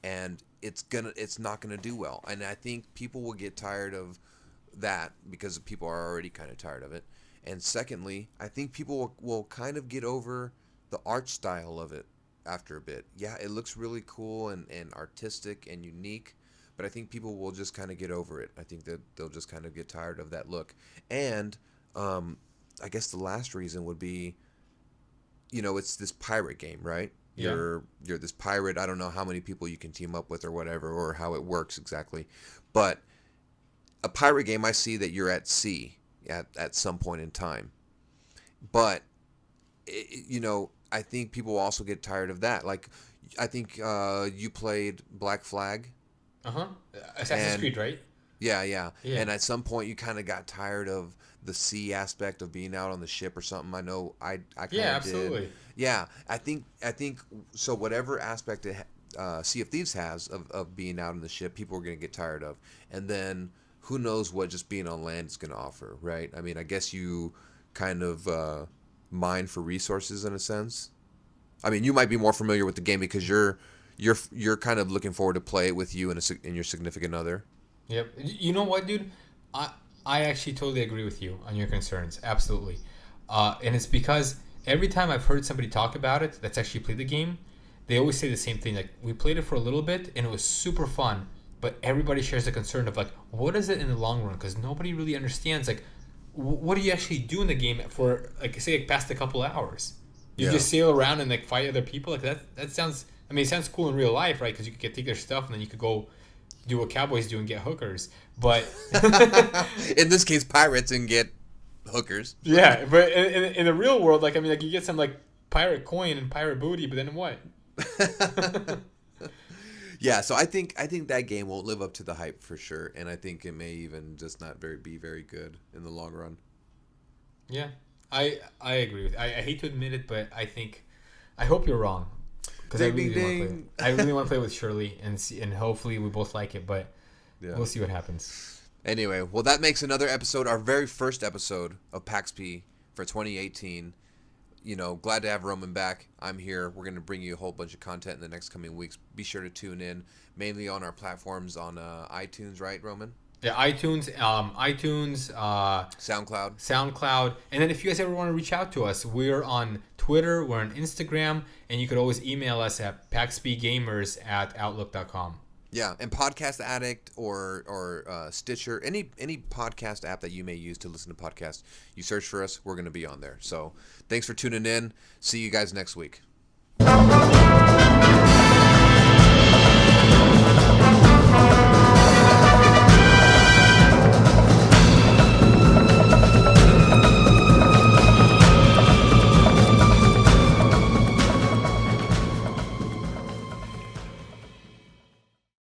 and it's not gonna do well. And I think people will get tired of that because people are already kind of tired of it. And secondly, I think people will kind of get over the art style of it after a bit. Yeah, it looks really cool and artistic and unique, but I think people will just kind of get over it. I think that they'll just kind of get tired of that look. And I guess the last reason would be, it's this pirate game, right? Yeah. You're this pirate. I don't know how many people you can team up with or whatever, or how it works exactly. But a pirate game, I see that you're at sea at some point in time. But, I think people will also get tired of that. Like, I think you played Black Flag. Assassin's Creed, right? Yeah. And at some point, you kind of got tired of the sea aspect of being out on the ship or something. I know I kind of did. Absolutely. Yeah, I think so. Whatever aspect Sea of Thieves has of being out on the ship, people are going to get tired of. And then who knows what just being on land is going to offer, right? I mean, I guess you kind of mine for resources in a sense. I mean, you might be more familiar with the game because you're kind of looking forward to play it with you and your significant other. Yep. You know what, dude? I actually totally agree with you on your concerns. Absolutely. And it's because every time I've heard somebody talk about it that's actually played the game, they always say the same thing. Like, we played it for a little bit and it was super fun, but everybody shares the concern of like, what is it in the long run? Because nobody really understands like, what do you actually do in the game for, like, say, like, past a couple hours? You just sail around and like fight other people. Like that sounds. I mean, it sounds cool in real life, right? Because you could take their stuff and then you could go do what cowboys do and get hookers. But in this case, pirates and get hookers. Yeah, but in the real world, like I mean, like you get some like pirate coin and pirate booty, but then what? Yeah, so I think that game won't live up to the hype for sure, and I think it may even just not be very good in the long run. Yeah, I agree with you. I hate to admit it, but I hope you're wrong, because I really want to play with Shirley and hopefully we both like it, but we'll see what happens. Anyway, well, that makes another episode, our very first episode of PAXP for 2018. You know, glad to have Roman back. I'm here. We're going to bring you a whole bunch of content in the next coming weeks. Be sure to tune in, mainly on our platforms on iTunes, right, Roman? Yeah, iTunes, SoundCloud. And then if you guys ever want to reach out to us, we're on Twitter, we're on Instagram, and you could always email us at PAXPgamers@outlook.com. Yeah, and Podcast Addict or Stitcher, any podcast app that you may use to listen to podcasts, you search for us, we're going to be on there. So thanks for tuning in. See you guys next week.